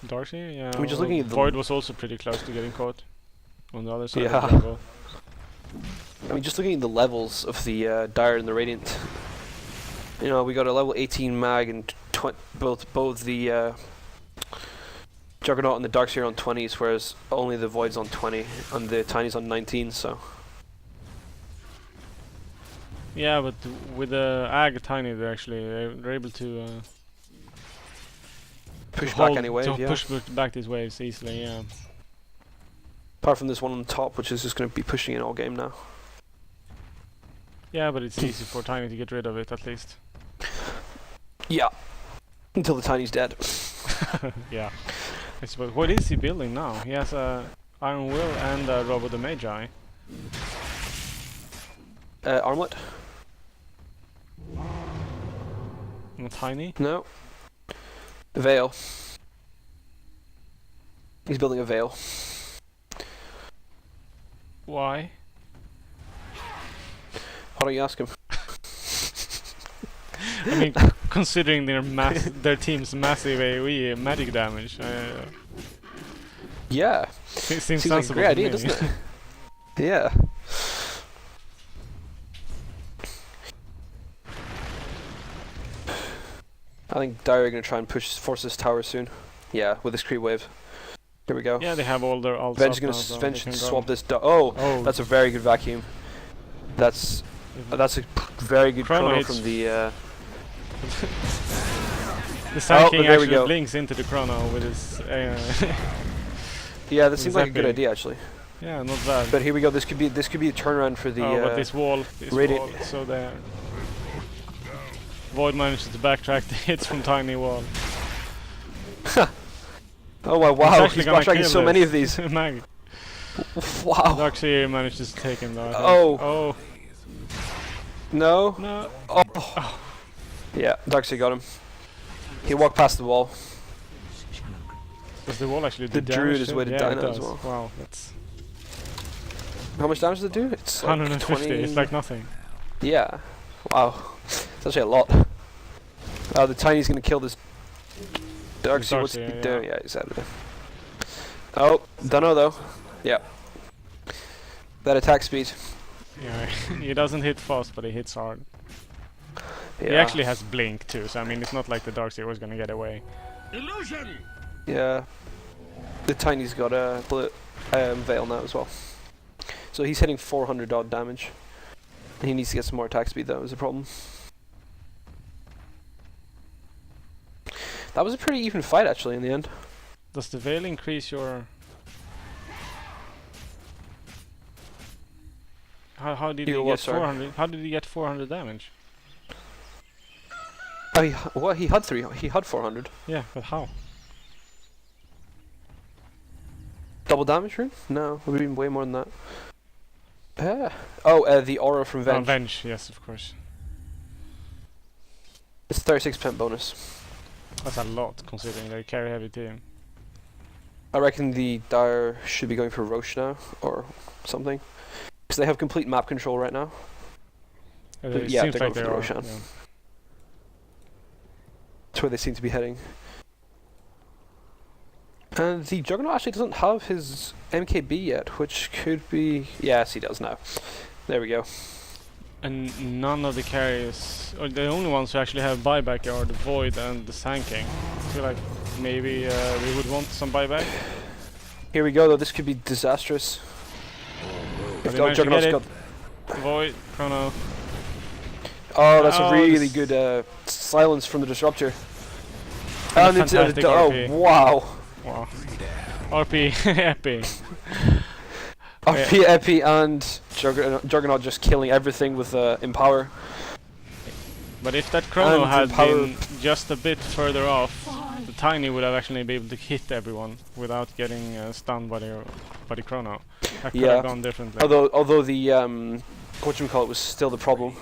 Darcy, yeah. I mean, just looking at the- Void was also pretty close to getting caught on the other side Yeah. of the level. I mean, just looking at the levels of the Dire and the Radiant. You know, we got a level 18 mag and both the Juggernaut and the Darkseer on 20s, whereas only the Void's on 20 and the Tiny's on 19. So Yeah, but with the Ag Tiny, they're able to push hold- back any wave. to Yeah. push back these waves easily. Yeah. Apart from this one on top, which is just going to be pushing it all game now. Yeah, but it's easy for Tiny to get rid of it at least. Yeah. Until the Tiny's dead. Yeah. I suppose. What is he building now? He has a Iron Will and a Robo the Magi. Armlet? Not Tiny. No. Veil. He's building a Veil. Why? Why don't you ask him? I mean, considering their team's massive AoE magic damage, Yeah. seems Seems like a sensible great to idea, me. doesn't it? Yeah. I think Dire are going to try and force this tower soon. Yeah, with this creep wave. Here we go. Yeah, they have all their ults Venge is up going now, so to they Venge can swap go. this. Oh, Oh, that's a very good vacuum. That's a very good Chrono chrono hits. from the. the Sand Oh, King there we actually go. blinks into the chrono with his. Yeah, that seems like a good Exactly. idea actually. Yeah, not bad. But here we go. This could be a turnaround for the. Oh, but this wall, Radiant- so the Void manages to backtrack the hits from Tiny Wall. Oh wow! He's Wow, actually he's gonna backtracking kill so this. many of these. Mag. Wow. Darkseer manages to take him though. I think. Oh. Oh. No. No. Oh. Yeah, Darkseid got him. He walked past the wall. Does the wall actually The do Druid damage is to weighted him? down Yeah, it as does. well. Wow, that's How much damage does it do? It's like 150. 20. It's like nothing. Yeah. Wow. It's actually a lot. The Tiny's gonna kill this Darkseid. What's he Darkseid, doing? Yeah, he's out of there. Oh, dunno though. Yeah. That attack speed. Yeah, he doesn't hit fast, but he hits hard. Yeah. He actually has blink too, so I mean, it's not like the Darkseer was gonna get away. Yeah. The Tiny's got a Veil now as well. So he's hitting 400 odd damage. He needs to get some more attack speed though, is a problem. That was a pretty even fight actually in the end. Does the Veil increase your... How did he Your get what, sorry? 400? How did he get 400 damage? Oh, he had 400. Yeah, but how? Double damage rune? No, it would have been way more than that. The aura from Venge. Venge, yes, of course. It's 36% bonus. That's a lot, considering they carry heavy team. I reckon the Dire should be going for Roche now, or something. Because they have complete map control right now. It Yeah, seems they're like going they for are. Roshan. Yeah. That's where they seem to be heading. And the Juggernaut actually doesn't have his MKB yet, which could be... Yes, he does now. There we go. And none of the carriers, or the only ones who actually have buyback are the Void and the Sand King. I feel like maybe we would want some buyback. Here we go, though. This could be disastrous. Have If you managed to Juggernaut's get got... it? Void, Chrono. Oh, that's Oh, a really this- good silence from the Disruptor. And a it's fantastic oh, RP. wow. Wow. RP, epi. RP, Epi, and Juggernaut just killing everything with Empower. But if that Chrono And had the power- been just a bit further off, the Tiny would have actually been able to hit everyone without getting stunned by the Chrono. That could Yeah. have gone differently. Although the whatchamacallit was still the problem.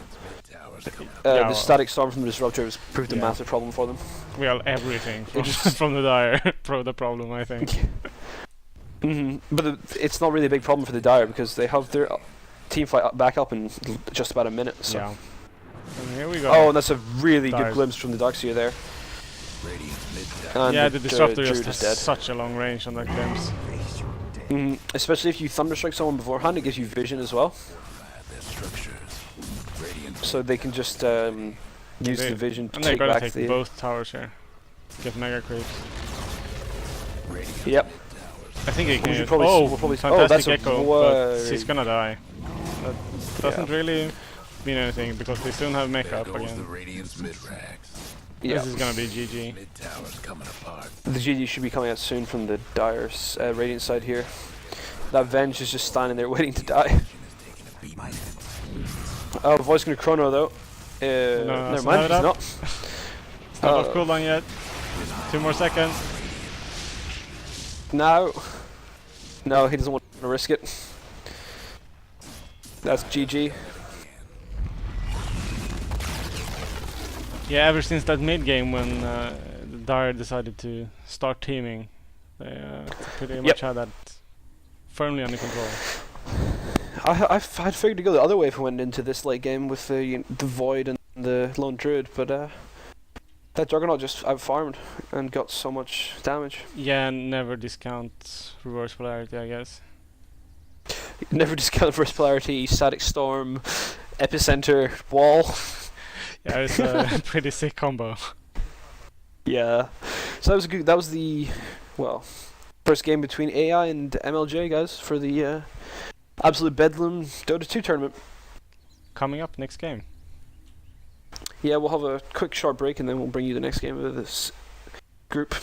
Yeah, The well- static storm from the Disruptor has proved a Yeah. massive problem for them. Well, everything from, just- from the Dire the problem, I think. But it's not really a big problem for the Dire because they have their team fight back up in just about a minute. So. Yeah. And here we go. Oh, and that's a really Dire. good glimpse from the Darkseer there. Radiant's mid-tower. And yeah, the Disruptor Druid just has is dead. such a long range on that glimpse. Face your day. Especially if you Thunderstrike someone beforehand, it gives you vision as well. Their structures. Radiant. So they can just use They- the vision to And they're take gonna back take the... both towers here. Get mega creeps. Radiant. Yep. I think he We can. should probably- Oh, we'll probably- fantastic that's a echo, but wide- he's gonna die. That doesn't Yeah. really mean anything because they soon have mecha There up goes the again. Radiant's mid-rags. Yeah. This is gonna be GG. Mid-tower's coming apart. The GG should be coming out soon from the Dire's Radiant side here. That Venge is just standing there waiting to die. Is taking a beat. Oh, Voice gonna Chrono though. No, Never so mind, have he's it not. It's not off cooldown yet. 2 more seconds. Now. No, he doesn't want to risk it. That's GG. Yeah, ever since that mid game when the Dire decided to start teaming, they pretty much had that firmly under control. I'd figured to go the other way if we went into this late game with the Void and the Lone Druid, but that Juggernaut just outfarmed and got so much damage. Yeah, never discount reverse polarity, I guess. Never discount First Polarity, Static Storm, Epicenter, Wall. Yeah, it's a pretty sick combo. Yeah. So that was good. That was the first game between AI and MLJ guys for the Absolute Bedlam Dota 2 tournament. Coming up next game. Yeah, we'll have a quick short break and then we'll bring you the next game of this group.